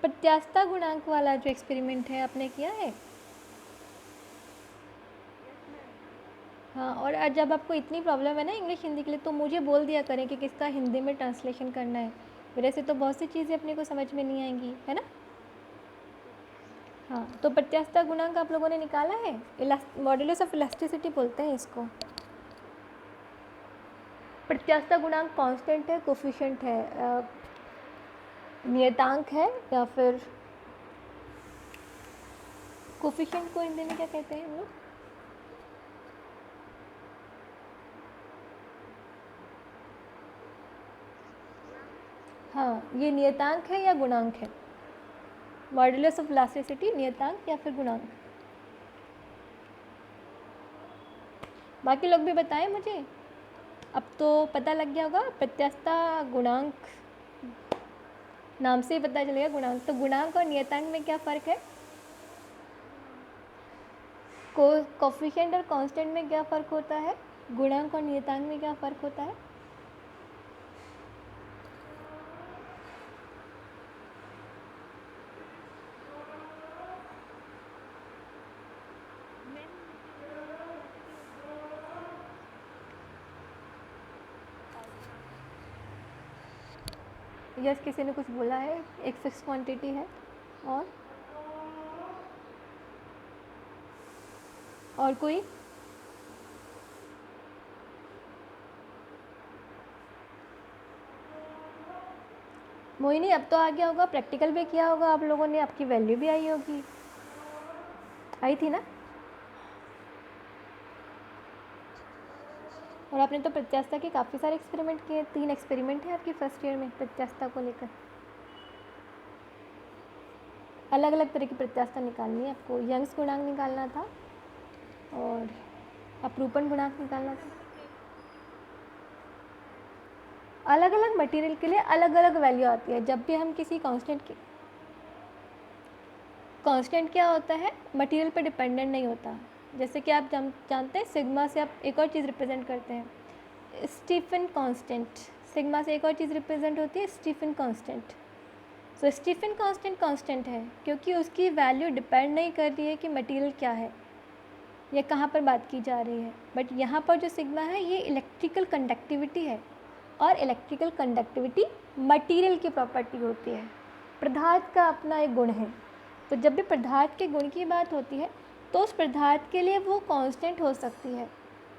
[SPEAKER 1] प्रत्यास्थता गुणांक वाला जो एक्सपेरिमेंट है आपने किया है? हाँ, और आज जब आपको इतनी प्रॉब्लम है ना इंग्लिश हिंदी के लिए, तो मुझे बोल दिया करें कि किसका हिंदी में ट्रांसलेशन करना है। मेरे से तो बहुत सी चीज़ें अपने को समझ में नहीं आएंगी, है ना? हाँ, तो प्रत्यास्थता गुणांक आप लोगों ने निकाला है, मॉड्यूलस ऑफ इलास्टिसिटी बोलते हैं इसको। प्रत्यास्थता गुणांक कांस्टेंट है, कोफिशिएंट है, नियतांक है, या फिर कोफिशिएंट को हिंदी में क्या कहते हैं हम लोग? हाँ, ये नियतांक है या गुणांक है? मॉड्यूलस ऑफ इलास्टिसिटी नियतांक या फिर गुणांक? बाकी लोग भी बताएं मुझे। अब तो पता लग गया होगा, प्रत्यास्थता गुणांक नाम से ही पता चलेगा गुणांक। तो गुणांक और नियतांक में क्या फ़र्क है? कोफिशिएंट और कांस्टेंट में क्या फ़र्क होता है? गुणांक और नियतांक में क्या फ़र्क होता है? यस, किसी ने कुछ बोला है, एक फिक्स क्वांटिटी है। और कोई? मोहिनी, अब तो आ गया होगा, प्रैक्टिकल भी किया होगा आप लोगों ने, आपकी वैल्यू भी आई होगी, आई थी ना? और आपने तो प्रत्यास्थता के काफ़ी सारे एक्सपेरिमेंट किए, 3 एक्सपेरिमेंट हैं आपकी फर्स्ट ईयर में प्रत्यास्थता को लेकर। अलग अलग तरह की प्रत्यास्थता निकालनी है आपको। यंग्स गुणांक निकालना था और अपरूपण गुणांक निकालना था। अलग अलग मटेरियल के लिए अलग अलग वैल्यू आती है। जब भी हम किसी कांस्टेंट क्या होता है, मटेरियल पर डिपेंडेंट नहीं होता। जैसे कि आप जानते हैं, सिग्मा से आप एक और चीज़ रिप्रेजेंट करते हैं, स्टीफन कांस्टेंट। सिग्मा से एक और चीज़ रिप्रेजेंट होती है, स्टीफन कांस्टेंट। सो स्टीफन कांस्टेंट है क्योंकि उसकी वैल्यू डिपेंड नहीं कर रही है कि मटेरियल क्या है या कहाँ पर बात की जा रही है। बट यहाँ पर जो सिग्मा है, ये इलेक्ट्रिकल कंडक्टिविटी है, और इलेक्ट्रिकल कंडक्टिविटी मटेरियल की प्रॉपर्टी होती है, पदार्थ का अपना एक गुण है। तो जब भी पदार्थ के गुण की बात होती है तो उस पदार्थ के लिए वो कांस्टेंट हो सकती है,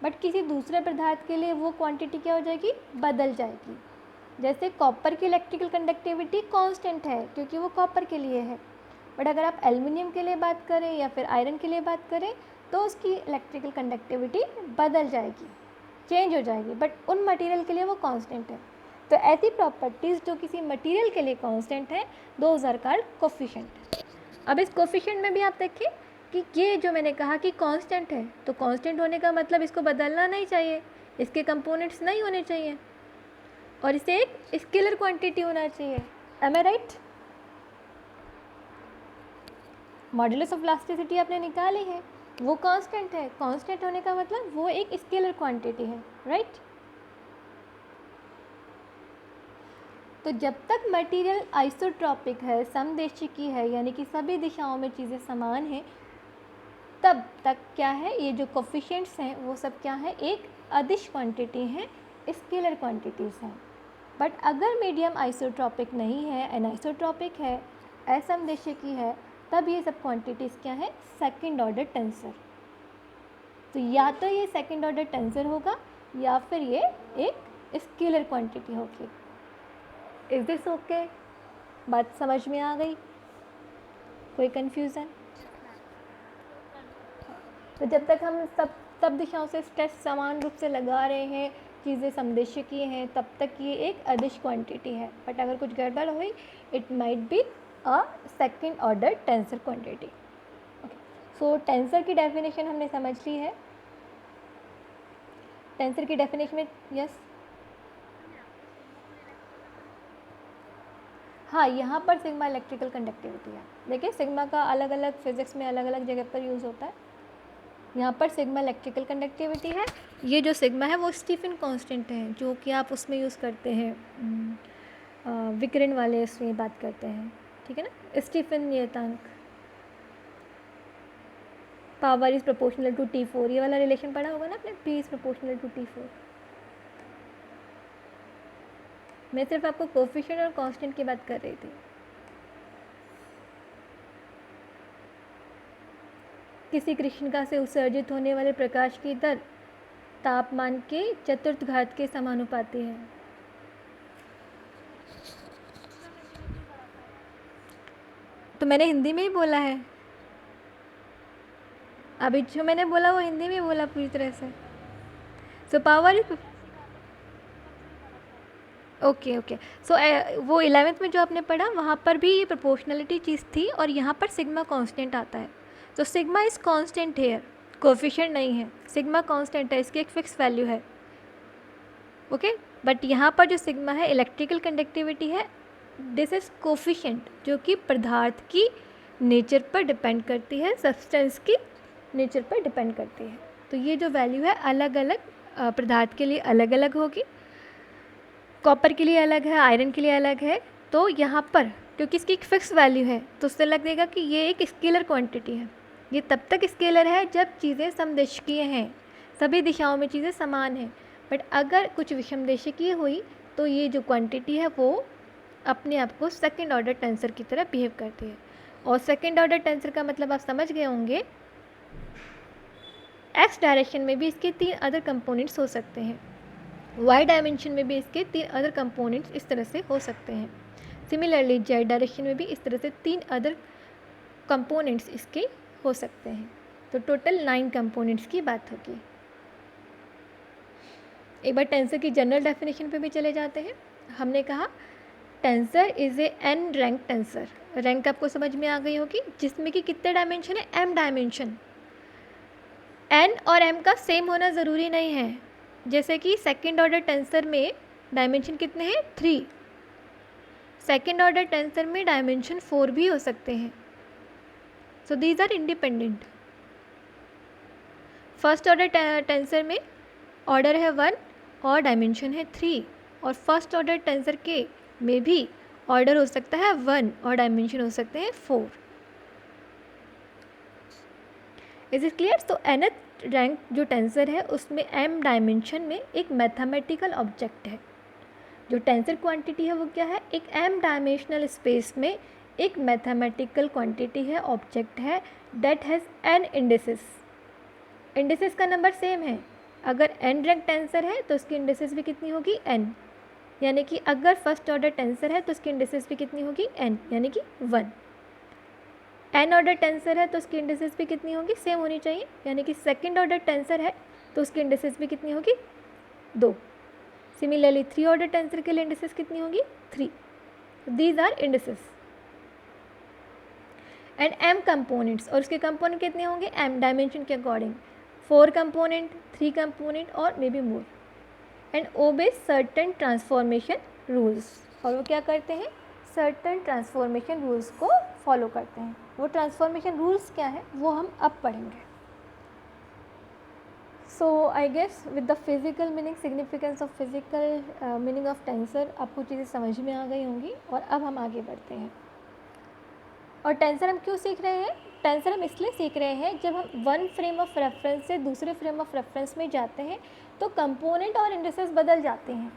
[SPEAKER 1] बट किसी दूसरे पदार्थ के लिए वो क्वांटिटी क्या हो जाएगी, बदल जाएगी। जैसे कॉपर की इलेक्ट्रिकल कंडक्टिविटी कांस्टेंट है क्योंकि वो कॉपर के लिए है, बट अगर आप एल्युमिनियम के लिए बात करें या फिर आयरन के लिए बात करें तो उसकी इलेक्ट्रिकल कंडक्टिविटी बदल जाएगी, चेंज हो जाएगी, बट उन मटेरियल के लिए वो कांस्टेंट है। तो ऐसी प्रॉपर्टीज़ जो किसी मटेरियल के लिए कांस्टेंट है, दोज आर कॉल्ड कोफिशिएंट। अब इस कोफिशिएंट में भी आप देखिए कि ये जो मैंने कहा कि कांस्टेंट है, तो कांस्टेंट होने का मतलब इसको बदलना नहीं चाहिए, इसके कंपोनेंट्स नहीं होने चाहिए, और इसे एक स्केलर क्वांटिटी होना चाहिए। Am I right? Modulus of elasticity आपने निकाली है, वो कांस्टेंट है। कांस्टेंट होने का मतलब वो एक स्केलर क्वांटिटी है, राइट? तो जब तक मटेरियल आइसोट्रॉपिक है, समदेशिकी है, यानी कि सभी दिशाओं में चीज़ें समान हैं, तब तक क्या है, ये जो कोफिशिएंट्स हैं वो सब क्या है, एक अदिश क्वांटिटी हैं, स्केलर क्वांटिटीज़ हैं। बट अगर मीडियम आइसोट्रॉपिक नहीं है, एनाइसोट्रॉपिक है, असमदेशिकी है, तब ये सब क्वांटिटीज़ क्या है, सेकंड ऑर्डर टेंसर। तो या तो ये सेकंड ऑर्डर टेंसर होगा या फिर ये एक स्केलर क्वांटिटी होगी। Is this okay? बात समझ में आ गई? कोई कन्फ्यूज़न? तो जब तक हम सब दिशाओं से स्ट्रेस समान रूप से लगा रहे हैं, चीज़ें समदेशिकी हैं, तब तक ये एक अदिश क्वांटिटी है। बट अगर कुछ गड़बड़ हुई, it might be a second order tensor quantity. Okay, so tensor की डेफिनेशन हमने समझ ली है। टेंसर की डेफिनेशन में यस, हाँ, यहाँ पर सिग्मा इलेक्ट्रिकल कंडक्टिविटी है। देखिए, सिग्मा का अलग अलग फिजिक्स में अलग अलग जगह पर यूज़ होता है। यहाँ पर सिग्मा इलेक्ट्रिकल कंडक्टिविटी है। ये जो सिग्मा है वो स्टीफन कांस्टेंट है, जो कि आप उसमें यूज़ करते हैं, विकिरण वाले उसमें बात करते हैं, ठीक है ना। स्टीफन नियतांक, power is proportional to T4, ये वाला रिलेशन पढ़ा होगा ना आपने, P is proportional to T4। मैं सिर्फ आपको कोफिशिएंट और कांस्टेंट की बात कर रही थी। किसी कृष्णिका से उत्सर्जित होने वाले प्रकाश की दर तापमान के चतुर्थ घात के समानुपाती है। तो मैंने हिंदी में ही बोला है, अभी जो मैंने बोला वो हिंदी में बोला पूरी तरह से। So power okay okay. So वो 11th में जो आपने पढ़ा वहाँ पर भी ये प्रोपोर्शनलिटी चीज़ थी और यहाँ पर सिग्मा कांस्टेंट आता है। तो sigma is constant here, coefficient नहीं है, सिग्मा कांस्टेंट है, इसकी एक फिक्स वैल्यू है। ओके बट यहाँ पर जो सिग्मा है इलेक्ट्रिकल कंडक्टिविटी है, दिस इज़ कोफिशिएंट जो कि पदार्थ की नेचर पर डिपेंड करती है, सब्सटेंस की नेचर पर डिपेंड करती है। तो ये जो वैल्यू है अलग अलग पदार्थ के लिए अलग अलग होगी, कॉपर के लिए अलग है, आयरन के लिए अलग है। तो यहाँ पर क्योंकि इसकी एक फिक्स वैल्यू है तो उससे लगेगा कि ये एक स्केलर क्वांटिटी है। ये तब तक स्केलर है जब चीज़ें समदेशिकीय हैं, सभी दिशाओं में चीज़ें समान हैं। बट अगर कुछ विषमदेशिकीय हुई तो ये जो क्वांटिटी है वो अपने आप को सेकेंड ऑर्डर टेंसर की तरह बिहेव करती है। और सेकेंड ऑर्डर टेंसर का मतलब आप समझ गए होंगे, एक्स डायरेक्शन में भी इसके 3 अदर कंपोनेंट्स हो सकते हैं, वाई डायमेंशन में भी इसके 3 अदर कंपोनेंट्स इस तरह से हो सकते हैं। सिमिलरली जेड डायरेक्शन में भी इस तरह से 3 अदर कंपोनेंट्स इसके हो सकते हैं। तो टोटल 9 कंपोनेंट्स की बात होगी। एक बार टेंसर की जनरल डेफिनेशन पे भी चले जाते हैं। हमने कहा tensor is a n rank tensor. Rank आपको समझ में आ गई होगी, जिसमें कि कितने डायमेंशन है, एम डायमेंशन। एन और एम का सेम होना ज़रूरी नहीं है, जैसे कि सेकेंड ऑर्डर टेंसर में डायमेंशन कितने हैं, 3। सेकेंड ऑर्डर टेंसर में डायमेंशन 4 भी हो सकते हैं। So these are independent. First order tensor में ऑर्डर है 1 और डायमेंशन है 3, और फर्स्ट ऑर्डर टेंसर के में भी ऑर्डर हो सकता है 1 और डायमेंशन हो सकते हैं 4। Is it clear? तो nth रैंक जो टेंसर है उसमें m डायमेंशन में एक मैथमेटिकल ऑब्जेक्ट है। जो टेंसर क्वांटिटी है वो क्या है, एक m डायमेंशनल स्पेस में एक मैथमेटिकल क्वांटिटी है, ऑब्जेक्ट है, that has n indices. Indices का नंबर सेम है। अगर n रैंक टेंसर है तो उसकी इंडिसेस भी कितनी होगी, n। यानी कि अगर फर्स्ट ऑर्डर टेंसर है तो उसकी इंडिसेस भी कितनी होगी, n, यानी कि 1। एन ऑर्डर टेंसर है तो उसकी इंडिसेस भी कितनी होगी, सेम होनी चाहिए, यानी कि सेकंड ऑर्डर टेंसर है तो उसकी इंडिसेस भी कितनी होगी, 2। सिमिलरली 3 ऑर्डर टेंसर के लिए इंडिसेस कितनी होगी, 3। These are indices. And m components, और उसके कंपोनेंट कितने होंगे, एम डायमेंशन के अकॉर्डिंग, 4 कंपोनेंट, 3 कंपोनेंट और may be more. And obey certain transformation rules, और वो क्या करते हैं, सर्टन ट्रांसफॉर्मेशन रूल्स को फॉलो करते हैं। वो ट्रांसफॉर्मेशन रूल्स क्या है वो हम अब पढ़ेंगे। So I guess with the physical meaning, significance of physical meaning of tensor आपको चीज़ें समझ में आ गई होंगी। और अब हम आगे बढ़ते हैं। और टेंसर हम क्यों सीख रहे हैं, टेंसर हम इसलिए सीख रहे हैं जब हम वन फ्रेम ऑफ रेफरेंस से दूसरे फ्रेम ऑफ रेफरेंस में जाते हैं तो कंपोनेंट और इंडिसेस बदल जाते हैं।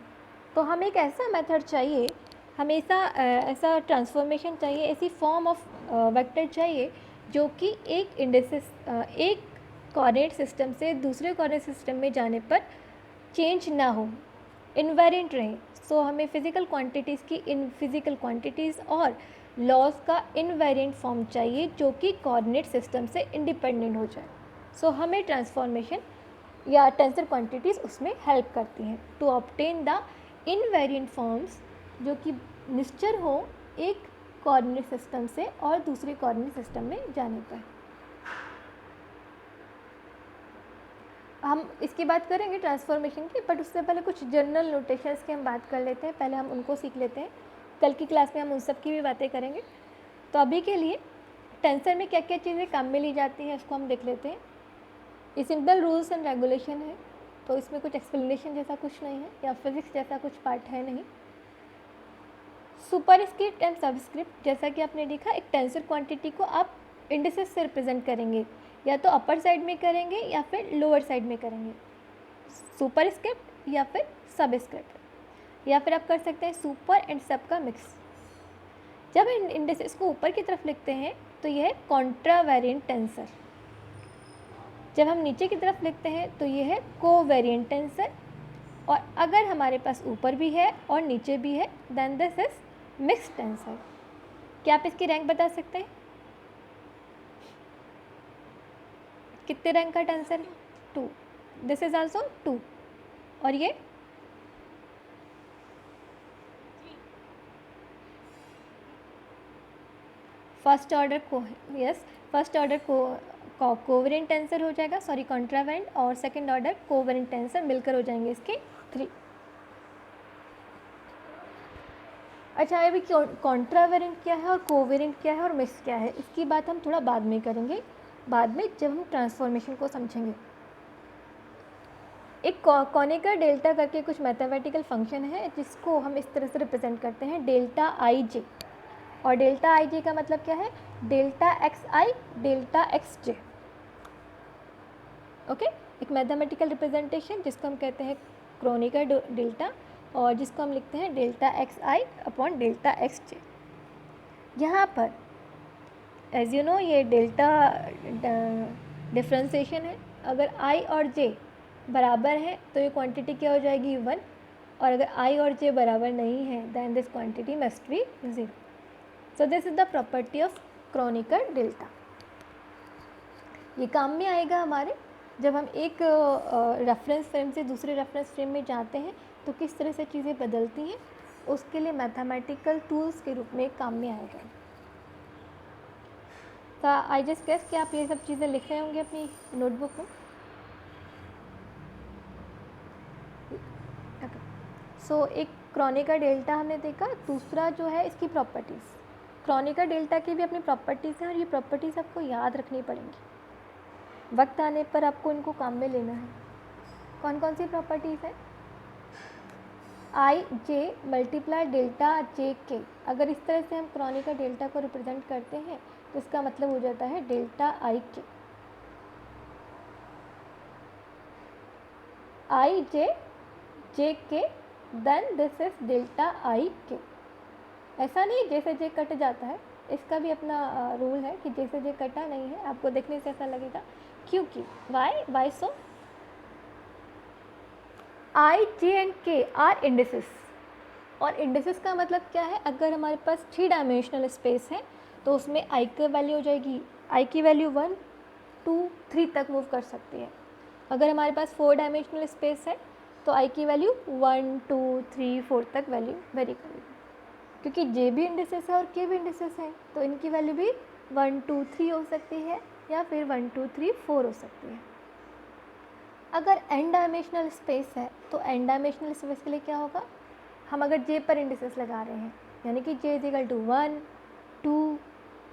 [SPEAKER 1] तो हमें एक ऐसा मेथड चाहिए, हमेशा ऐसा ट्रांसफॉर्मेशन चाहिए, ऐसी फॉर्म ऑफ वेक्टर चाहिए जो कि एक इंडिसेस एक कोऑर्डिनेट सिस्टम से दूसरे कोऑर्डिनेट सिस्टम में जाने पर चेंज ना हो, इनवेरिएंट रहे। सो हमें फिजिकल क्वांटिटीज़ की इन फिजिकल क्वांटिटीज़ और लॉज का इनवेरिएंट फॉर्म चाहिए जो कि कोऑर्डिनेट सिस्टम से इंडिपेंडेंट हो जाए। सो हमें ट्रांसफॉर्मेशन या टेंसर क्वांटिटीज़ उसमें हेल्प करती हैं to obtain the invariant forms जो कि निश्चर हो एक कोऑर्डिनेट सिस्टम से और दूसरे कोऑर्डिनेट सिस्टम में जाने पर। हम इसकी बात करेंगे ट्रांसफॉर्मेशन की, बट उससे पहले कुछ जनरल नोटेशंस की हम बात कर लेते हैं। पहले हम उनको सीख लेते हैं, कल की क्लास में हम उन सब की भी बातें करेंगे। तो अभी के लिए टेंसर में क्या क्या चीज़ें काम में ली जाती हैं उसको हम देख लेते हैं। ये सिंपल रूल्स एंड रेगुलेशन है, तो इसमें कुछ एक्सप्लेनेशन जैसा कुछ नहीं है या फिजिक्स जैसा कुछ पार्ट है नहीं। सुपरस्क्रिप्ट एंड सबस्क्रिप्ट, जैसा कि आपने देखा, एक टेंसर क्वांटिटी को आप इंडिसेस से रिप्रेजेंट करेंगे, या तो अपर साइड में करेंगे या फिर लोअर साइड में करेंगे, सुपरस्क्रिप्ट या फिर सबस्क्रिप्ट, या फिर आप कर सकते हैं सुपर एंड सब का मिक्स। जब इंडिसेस को ऊपर की तरफ लिखते हैं तो यह है कॉन्ट्रावेरिएंट टेंसर। जब हम नीचे की तरफ लिखते हैं तो ये है कोवेरिएंट टेंसर, और अगर हमारे पास ऊपर भी है और नीचे भी है then this is mixed tensor. क्या आप इसकी रैंक बता सकते हैं? कितने रैंक का टेंसर है? 2। This is also 2। और ये फर्स्ट ऑर्डर को, यस, फर्स्ट ऑर्डर को कोवेरिएंट टेंसर हो जाएगा, सॉरी कॉन्ट्रावेरिएंट, और सेकंड ऑर्डर कोवेरिएंट टेंसर मिलकर हो जाएंगे इसके 3। अच्छा, अभी कॉन्ट्रावेरिएंट क्या है और कोवेरिएंट क्या है और मिक्स क्या है, इसकी बात हम थोड़ा बाद में करेंगे, बाद में जब हम ट्रांसफॉर्मेशन को समझेंगे। एक कॉनिका डेल्टा करके कुछ मैथमेटिकल फंक्शन है जिसको हम इस तरह से रिप्रेजेंट करते हैं, डेल्टा आई जे। और डेल्टा आई जे का मतलब क्या है? Delta X I delta X J. Okay, एक मैथमेटिकल रिप्रेजेंटेशन जिसको हम कहते हैं क्रोनिका डेल्टा, और जिसको हम लिखते हैं डेल्टा एक्स आई अपॉन डेल्टा एक्स जे। यहाँ पर एज यू नो ये डेल्टा डिफ्रेंसिएशन है। अगर आई और जे बराबर है तो ये क्वांटिटी क्या हो जाएगी? 1, और अगर आई और जे बराबर नहीं है then this quantity must be 0। So this is the property of kronecker delta. ये काम में आएगा हमारे जब हम एक रेफरेंस फ्रेम से दूसरे रेफरेंस फ्रेम में जाते हैं तो किस तरह से चीज़ें बदलती हैं, उसके लिए मैथमेटिकल टूल्स के रूप में काम में आएगा। तो आई जस्ट गेस कि आप ये सब चीज़ें लिख रहे होंगे अपनी नोटबुक में। सो एक क्रोनिका डेल्टा हमने देखा। दूसरा जो है इसकी प्रॉपर्टीज़। क्रोनिका डेल्टा की भी अपनी प्रॉपर्टीज़ हैं और ये प्रॉपर्टीज़ आपको याद रखनी पड़ेंगी, वक्त आने पर आपको इनको काम में लेना है। कौन कौन सी प्रॉपर्टीज़ हैं? I J multiply delta J के। अगर इस तरह से हम क्रोनिका डेल्टा को रिप्रेजेंट करते हैं तो इसका मतलब हो जाता है डेल्टा आई के। I J k then this is delta i k. ऐसा नहीं जैसे जे कट जाता है, इसका भी अपना रूल है कि जैसे जे कटा नहीं है, आपको देखने से ऐसा लगेगा क्योंकि why so i j and k are indices. और इंडिसेस का मतलब क्या है? अगर हमारे पास 3 डायमेंशनल स्पेस है तो उसमें आई की वैल्यू हो जाएगी, आई की वैल्यू 1, 2, 3 तक मूव कर सकती है। अगर हमारे पास 4 डायमेंशनल स्पेस है तो आई की वैल्यू 1, 2, 3, 4 तक वैल्यू वेरी करेगी, क्योंकि जे भी इंडिसेस है और के भी इंडिसेस है तो इनकी वैल्यू भी 1, 2, 3 हो सकती है या फिर 1, 2, 3, 4 हो सकती है। अगर n डायमेंशनल स्पेस है तो n डायमेंशनल स्पेस के लिए क्या होगा? हम अगर j पर इंडिसेस लगा रहे हैं यानी कि j is equal to 1, 2,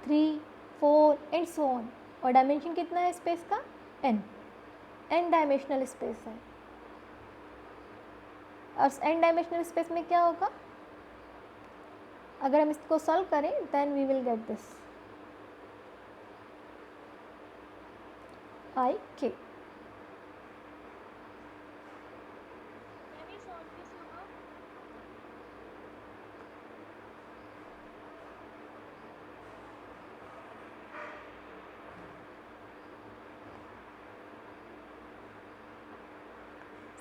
[SPEAKER 1] 3, 4 and so on, और डायमेंशन कितना है स्पेस का? n डायमेंशनल स्पेस है। और n डायमेंशनल स्पेस में क्या होगा? अगर हम इसको सॉल्व करें then we will get this i k.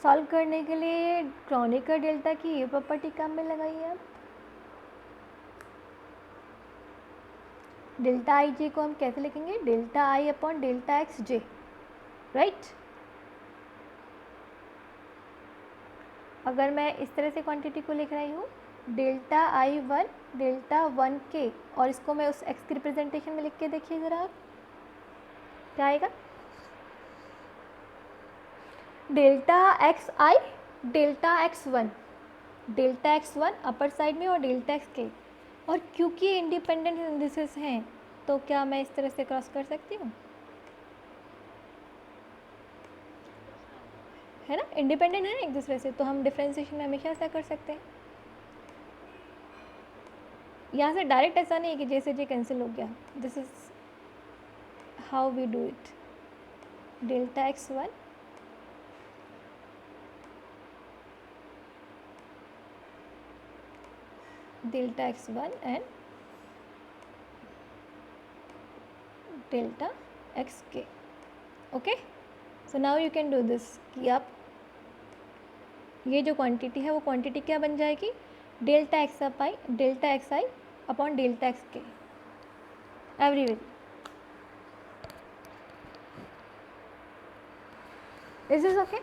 [SPEAKER 1] Solve करने के लिए क्रोनिका डेल्टा की ये प्रॉपर्टी काम में लगाइए आप। डेल्टा आई जे को हम कैसे लिखेंगे? Delta I upon delta X J, right. अगर मैं इस तरह से क्वांटिटी को लिख रही हूँ डेल्टा आई 1 डेल्टा 1 के, और इसको मैं उस एक्स की रिप्रेजेंटेशन में लिख के देखिए ज़रा आप, क्या आएगा? Delta X I delta X 1, delta X 1 upper side में और डेल्टा एक्स के। और क्योंकि इंडिपेंडेंट इंडिसेस हैं तो क्या मैं इस तरह से क्रॉस कर सकती हूँ? है ना, इंडिपेंडेंट है ना एक दूसरे से, तो हम डिफ्रेंसिएशन में हमेशा ऐसा कर सकते हैं। यहाँ से डायरेक्ट ऐसा नहीं है कि जैसे जे कैंसिल हो गया। This is how we do it. Delta X 1 delta X 1 and delta X K. Okay, so now you can do this कि आप ये जो क्वांटिटी है वो क्वांटिटी क्या बन जाएगी, डेल्टा एक्स आई अपॉन डेल्टा एक्स के everywhere. Is this okay?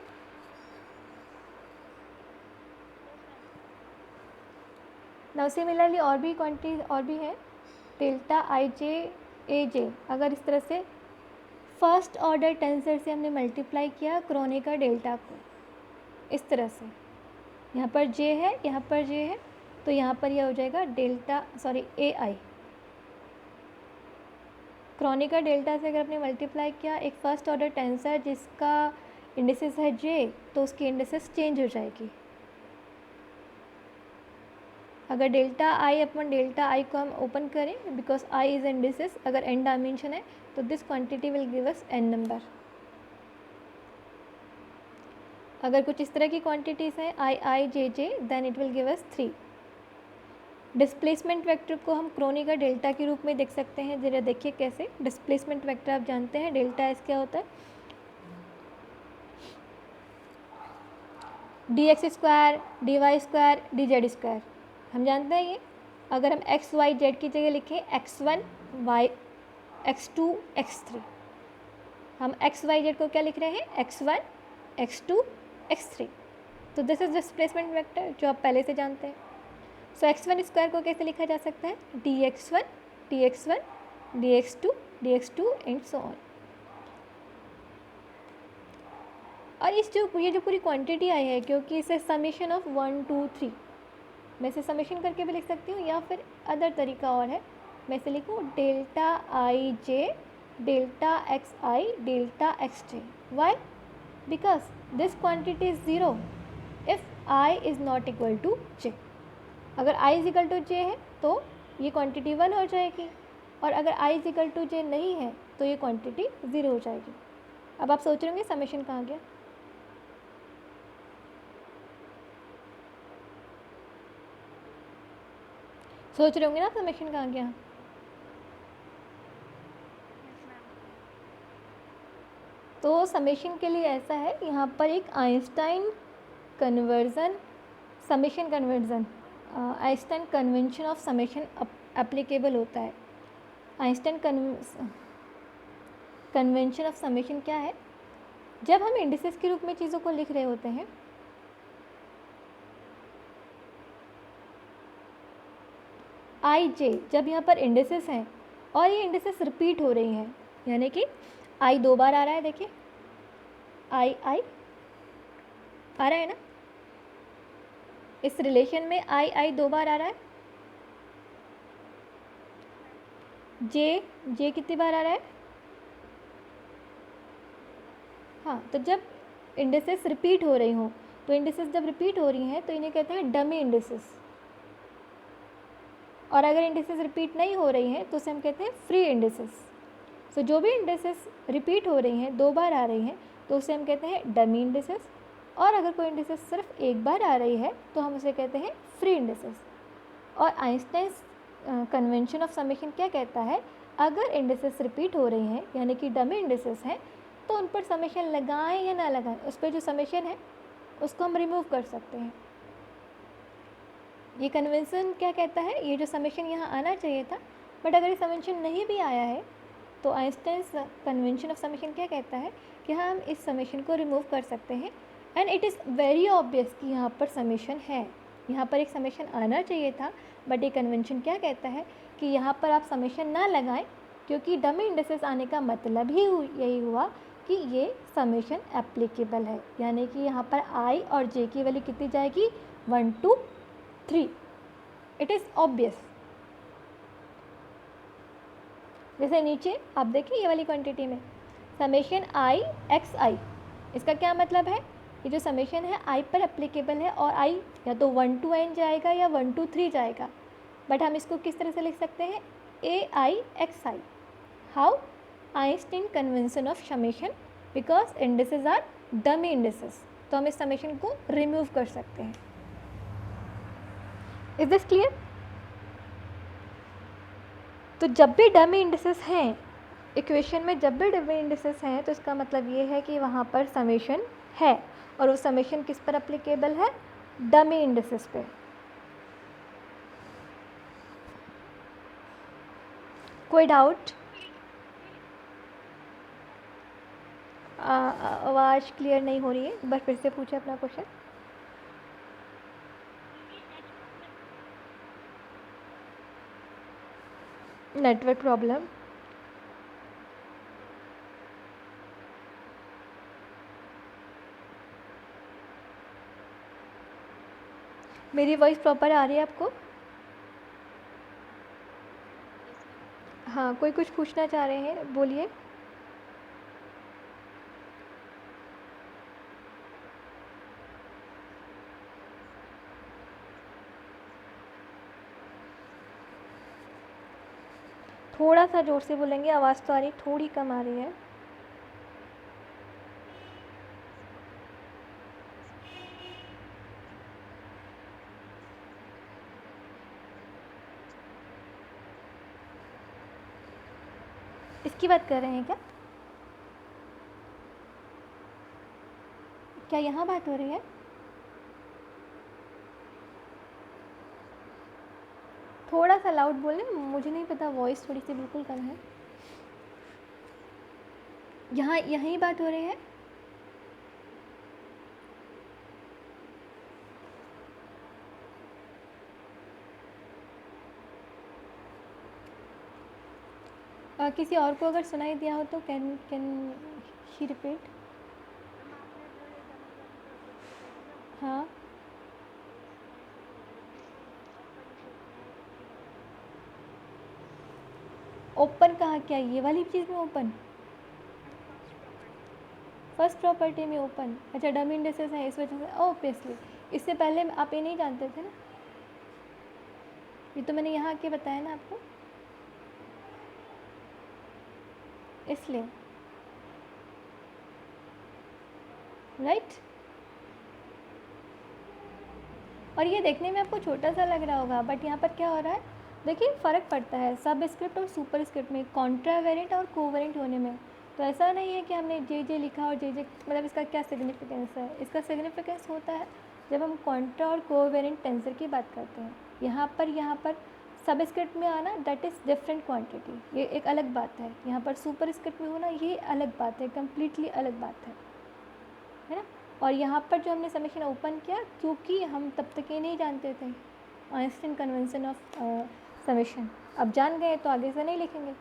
[SPEAKER 1] Now similarly और भी क्वांटिटी और भी है, डेल्टा आई जे ए जे. अगर इस तरह से फर्स्ट ऑर्डर टेंसर से हमने मल्टीप्लाई किया क्रोनिका डेल्टा को, इस तरह से, यहाँ पर जे है, यहाँ पर जे है, तो यहाँ पर यह हो जाएगा डेल्टा ए आई. क्रोनिका डेल्टा से अगर आपने मल्टीप्लाई किया एक फर्स्ट ऑर्डर टेंसर जिसका इंडिसेस है जे, तो उसकी इंडिसेस चेंज हो जाएगी. अगर delta I upon delta I को हम ओपन करें, बिकॉज आई इज इंडिसेस, अगर n डायमेंशन है तो this quantity will give us n number. अगर कुछ इस तरह की क्वांटिटीज़ हैं I J J, then it will give us 3. Displacement vector को हम क्रोनिका डेल्टा के रूप में देख सकते हैं. जरा देखिए कैसे. डिस्प्लेसमेंट वेक्टर आप जानते हैं डेल्टा एस क्या होता है, d x square d y square d z square. हम जानते हैं ये. अगर हम एक्स वाई जेड की जगह लिखें x1 y x2 x3, हम एक्स वाई जेड को क्या लिख रहे हैं, x1 x2 x3. तो दिस इज डिस्प्लेसमेंट वेक्टर जो आप पहले से जानते हैं. सो x1 स्क्वायर को कैसे लिखा जा सकता है, dx1 dx1 dx2 dx2 and so on. और ये जो पूरी क्वांटिटी आई है, क्योंकि इसे समेशन ऑफ 1 2 3, मैं इसे समेशन करके भी लिख सकती हूँ, या फिर अदर तरीका और है, मैं इसे लिखूँ delta I J delta X I delta X J. Why? Because this quantity is 0 if I is not equal to J. अगर i is equal to J है तो ये क्वांटिटी 1 हो जाएगी, और अगर i इज इक्वल टू जे नहीं है तो ये क्वांटिटी 0 हो जाएगी. अब आप सोच रहे होंगे समेशन कहाँ गया. सोच रहे होंगे ना समेशन कहाँ गया. तो समेशन के लिए ऐसा है, यहाँ पर एक Einstein conversion summation conversion Einstein convention of summation applicable होता है. आइंस्टाइन कन्वेंशन ऑफ समेशन क्या है, जब हम इंडिसेस के रूप में चीज़ों को लिख रहे होते हैं, आई जे जब यहाँ पर इंडिसेस हैं और ये इंडिसेस रिपीट हो रही हैं, यानी कि आई 2 बार आ रहा है, देखिए आई आ रहा है ना, इस रिलेशन में आई 2 बार आ रहा है. जे कितनी बार आ रहा है, हाँ. तो जब इंडिसेस रिपीट हो रही हों, तो इंडिसेस जब रिपीट हो रही हैं तो इन्हें कहते हैं डमी इंडिसेस. और अगर इंडिसेस रिपीट नहीं हो रही हैं तो उसे हम कहते हैं फ्री इंडिसेस. सो जो भी इंडिसेस रिपीट हो रही हैं, 2 बार आ रही हैं, तो उसे हम कहते हैं डमी इंडिसेस. और अगर कोई इंडिसेस सिर्फ 1 बार आ रही है तो हम उसे कहते हैं फ्री इंडिसेस. और आइंस्टाइन कन्वेंशन ऑफ समेशन क्या कहता है, अगर इंडिसेस रिपीट हो रही हैं यानी कि डमी इंडिसेस हैं, तो उन पर समेशन लगाएं या ना लगाएं, उस पर जो समेशन है उसको हम रिमूव कर सकते हैं. ये कन्वेंशन क्या कहता है, ये जो समेशन यहाँ आना चाहिए था, बट अगर ये समेशन नहीं भी आया है तो आइंस्टाइन कन्वेंशन ऑफ समेशन क्या कहता है कि हम इस समेशन को रिमूव कर सकते हैं. And it is very obvious कि यहाँ पर समेशन है, यहाँ पर एक समेशन आना चाहिए था, बट ये कन्वेंशन क्या कहता है कि यहाँ पर आप समेशन ना लगाएं, क्योंकि डमी इंडिसेस आने का मतलब ही यही हुआ कि ये समेशन एप्लीकेबल है. यानी कि यहाँ पर आई और जे की वैल्यू कितनी जाएगी, 1 2 3. It is obvious. जैसे नीचे आप देखिए ये वाली क्वांटिटी में समेशन आई एक्स आई, इसका क्या मतलब है, ये जो समेशन है आई पर एप्लीकेबल है, और आई या तो 1 to n जाएगा या 1 to 3 जाएगा. बट हम इसको किस तरह से लिख सकते हैं, A I X I. How, Einstein convention of summation, because indices are dummy indices, तो हम इस समेशन को रिमूव कर सकते हैं. Is this clear? तो जब भी डमी इंडिसेस हैं इक्वेशन में जब भी डमी इंडिसेस हैं तो इसका मतलब ये है कि वहाँ पर समेशन है, और वो समेशन किस पर अप्लीकेबल है? डमी इंडिसेस पे। कोई डाउट? आवाज़ क्लियर नहीं हो रही है, बस फिर से पूछे अपना क्वेश्चन। Network problem. मेरी वॉइस प्रॉपर आ रही है आपको? हाँ, कोई कुछ पूछना चाह रहे हैं, बोलिए। थोड़ा सा ज़ोर से बोलेंगे, आवाज़ तो आ रही, थोड़ी कम आ रही है। इसकी बात कर रहे हैं क्या? क्या यहाँ बात हो रही है? थोड़ा सा लाउड बोलें, मुझे नहीं पता, वॉइस थोड़ी सी बिल्कुल कम है। यहाँ यहीं बात हो रही है? किसी और को अगर सुनाई दिया हो तो कैन शी रिपीट? हाँ, ओपन कहाँ? क्या ये वाली चीज़ में ओपन? फर्स्ट प्रॉपर्टी में ओपन। अच्छा, डमी इंडिसेस है इस वजह से, ऑब्वियसली। इससे पहले आप ये नहीं जानते थे ना, ये तो मैंने यहाँ आके बताया ना आपको, इसलिए। राइट? और ये देखने में आपको छोटा सा लग रहा होगा, बट यहाँ पर क्या हो रहा है, देखिए फ़र्क पड़ता है सब स्क्रिप्ट और सुपर स्क्रिप्ट में, कॉन्ट्रावेरेंट और कोवेरेंट होने में। तो ऐसा नहीं है कि हमने जे जे लिखा और जे जे, मतलब इसका क्या सिग्निफिकेंस है? इसका सिग्निफिकेंस होता है जब हम कॉन्ट्रा और कोवेरेंट टेंसर की बात करते हैं। यहाँ पर सब स्क्रिप्ट में आना, दैट इज़ डिफरेंट क्वांटिटी, ये एक अलग बात है। यहाँ पर सुपर स्क्रिप्ट में होना, ये अलग बात है, कम्प्लीटली अलग बात है ना? और यहाँ पर जो हमने समेशन ओपन किया, क्योंकि हम तब तक ये नहीं जानते थे आइंस्टीन कन्वेंशन ऑफ समेशन। अब जान गए तो आगे से नहीं लिखेंगे,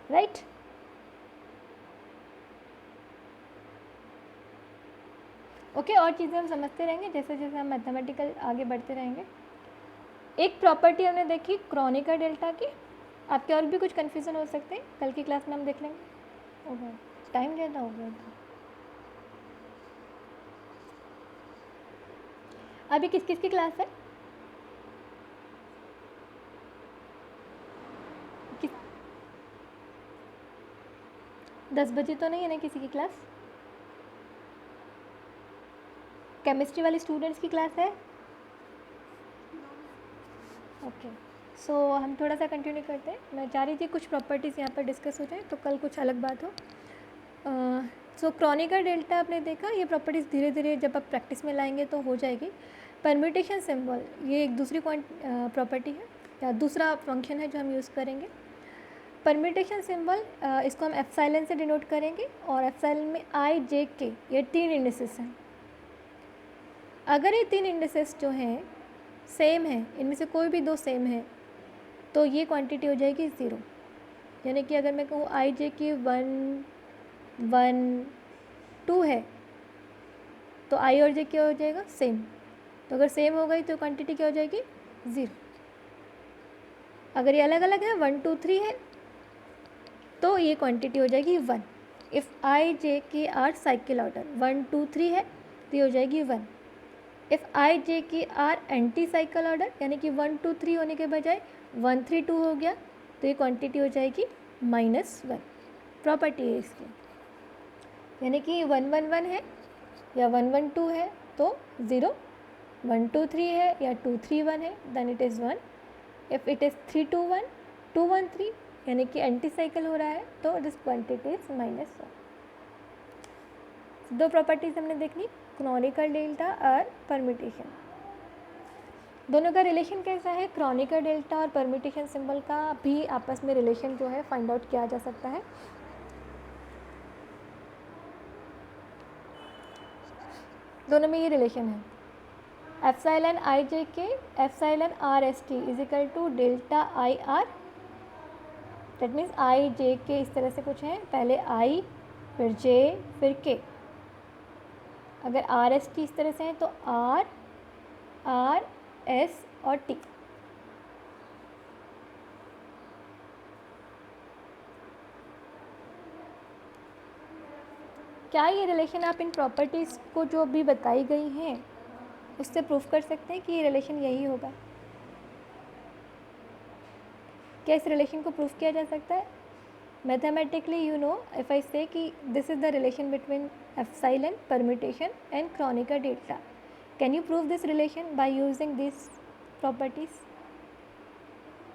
[SPEAKER 1] राइट? ओके, और चीज़ें हम समझते रहेंगे जैसे जैसे हम मैथमेटिकल आगे बढ़ते रहेंगे। एक प्रॉपर्टी हमने देखी क्रोनिकर डेल्टा की। आपके और भी कुछ कन्फ्यूज़न हो सकते हैं, कल की क्लास में हम देख लेंगे। ओके, टाइम ज़्यादा हो गया था। अभी किस किस की क्लास है? किस 10 बजे तो नहीं है ना किसी की क्लास? केमिस्ट्री वाले स्टूडेंट्स की क्लास है? ओके, सो हम थोड़ा सा कंटिन्यू करते हैं। मैं चाह रही थी कुछ प्रॉपर्टीज़ यहाँ पर डिस्कस हो जाए तो कल कुछ अलग बात हो। सो क्रोनिकर डेल्टा आपने देखा, ये प्रॉपर्टीज़ धीरे धीरे जब आप प्रैक्टिस में लाएंगे तो हो जाएगी। परम्यूटेशन सिंबल, ये एक दूसरी प्रॉपर्टी है या दूसरा फंक्शन है जो हम यूज़ करेंगे। परम्यूटेशन सिंबल, इसको हम एप्सिलॉन से डिनोट करेंगे, और एप्सिलॉन में आई जे के, ये 3 इंडिसेस हैं। अगर ये 3 इंडिसेस जो हैं सेम है, इनमें से कोई भी 2 सेम है, तो ये क्वांटिटी हो जाएगी 0। यानी कि अगर मैं कहूँ आई जे की 1 1 2 है, तो आई और जे क्या हो जाएगा? सेम। तो अगर सेम हो गई तो क्वांटिटी क्या हो जाएगी? 0। अगर ये अलग अलग है, 1 2 3 है, तो ये क्वांटिटी हो जाएगी 1। इफ़ आई जे के आर साइकिल ऑर्डर 1 2 3 है, तो ये हो जाएगी 1। इफ़ आई जे के आर एंटी साइकिल ऑर्डर, यानी कि 1 2 3 होने के बजाय 1 3 2 हो गया, तो ये क्वांटिटी हो जाएगी -1। प्रॉपर्टी है इसकी, यानी कि 1 1 1 है या 1 1 2 है तो 0, 1 2 3 है या 2 3 1 है, then it is 1। If it is 3 2 1, 213 यानी कि एंटी साइकिल हो रहा है, तो दिस क्वांटिटी इज -1। दो प्रॉपर्टीज हमने देखनी, क्रॉनिकल डेल्टा और परम्यूटेशन। दोनों का रिलेशन कैसा है, क्रॉनिकल डेल्टा और परम्यूटेशन सिंबल का भी आपस में रिलेशन जो है फाइंड आउट किया जा सकता है। दोनों में ये रिलेशन है, epsilon I J K epsilon R S T is equal to delta I R. That means I J K इस तरह से कुछ है, पहले आई फिर जे फिर के। अगर आर एस टी इस तरह से है तो आर आर एस और टी। क्या ये रिलेशन आप इन प्रॉपर्टीज़ को जो अभी बताई गई हैं उससे प्रूफ कर सकते हैं कि ये रिलेशन यही होगा? क्या इस रिलेशन को प्रूफ किया जा सकता है? Mathematically you know, if I से कि this is the relation between epsilon, permutation and Chronicle delta, can you prove this relation by using this properties?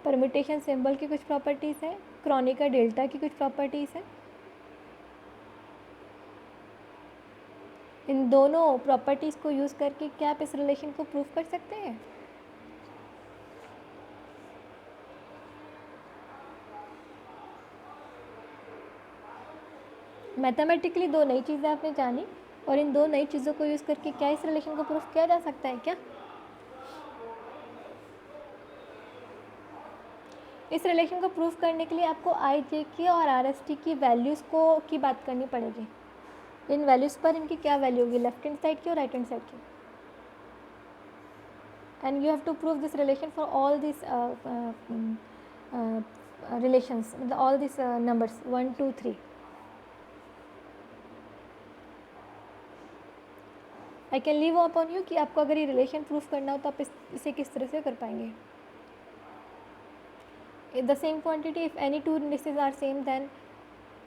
[SPEAKER 1] Permutation symbol की कुछ प्रॉपर्टीज़ है, क्रॉनिकल डेल्टा की कुछ प्रॉपर्टीज़ है। इन दोनों प्रॉपर्टीज़ को यूज़ करके क्या आप इस रिलेशन को प्रूव कर सकते हैं? मैथमेटिकली दो नई चीज़ें आपने जानी, और इन दो नई चीज़ों को यूज़ करके क्या इस रिलेशन को प्रूफ किया जा सकता है क्या? इस रिलेशन को प्रूफ करने के लिए आपको आई जे की और आर एस टी की वैल्यूज़ की बात करनी पड़ेगी। इन वैल्यूज़ पर इनकी क्या वैल्यू होगी, लेफ्ट हैंड साइड की और राइट हैंड साइड की। And you have to prove this relation for all this relations, मतलब all this numbers 1 2 3। I can leave upon you कि आपको अगर ये रिलेशन प्रूफ करना हो तो आप इसे किस तरह से कर पाएंगे। The same quantity, if any two indices are same then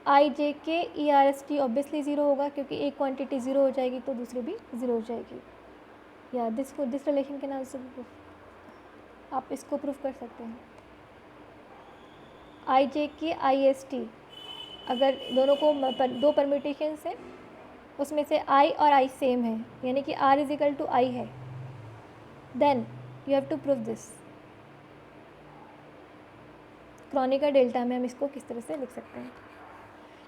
[SPEAKER 1] I J K E R S T obviously zero होगा, क्योंकि एक क्वांटिटी ज़ीरो हो जाएगी तो दूसरी भी ज़ीरो हो जाएगी। या दिस रिलेशन के नाम से प्रूफ, आप इसको प्रूफ कर सकते हैं। आई जे के आई एस टी, अगर दोनों को दो परम्यूटेशन है उसमें से आई और आई सेम है, यानी कि r is equal to i है, then you have to prove this. Kronecker delta में हम इसको किस तरह से लिख सकते हैं?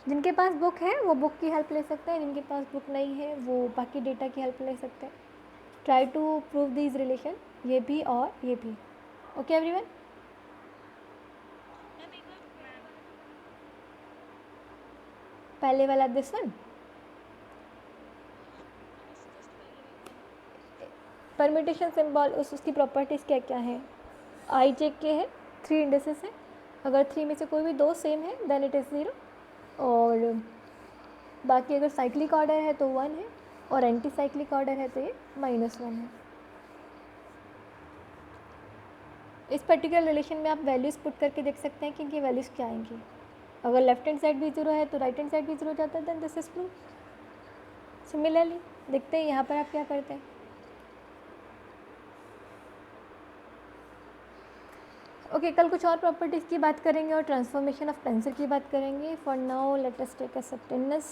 [SPEAKER 1] जिनके पास बुक है वो बुक की हेल्प ले सकते हैं, जिनके पास बुक नहीं है वो बाकी डेटा की हेल्प ले सकते हैं। Try to prove this relation, ये भी और ये भी। Okay everyone? पहले वाला दिस वन, परम्यूटेशन सिंबल उसकी प्रॉपर्टीज़ क्या क्या है? आई जे के है, 3 इंडिसेस है, अगर 3 में से कोई भी 2 सेम है देन इट इज़ 0, और बाकी अगर साइक्लिक ऑर्डर है तो 1 है, और एंटी साइक्लिक ऑर्डर है तो ये -1 है। इस पर्टिकुलर रिलेशन में आप वैल्यूज़ पुट करके देख सकते हैं कि इनकी वैल्यूज़ क्या आएंगी। अगर लेफ्ट हैंड साइड भी 0 है तो राइट हैंड साइड भी 0 हो जाता है, then this is true. Similarly देखते हैं यहाँ पर आप क्या करते हैं। ओके, कल कुछ और प्रॉपर्टीज़ की बात करेंगे और ट्रांसफॉर्मेशन ऑफ टेंसर की बात करेंगे। For now let us take a sub attendance.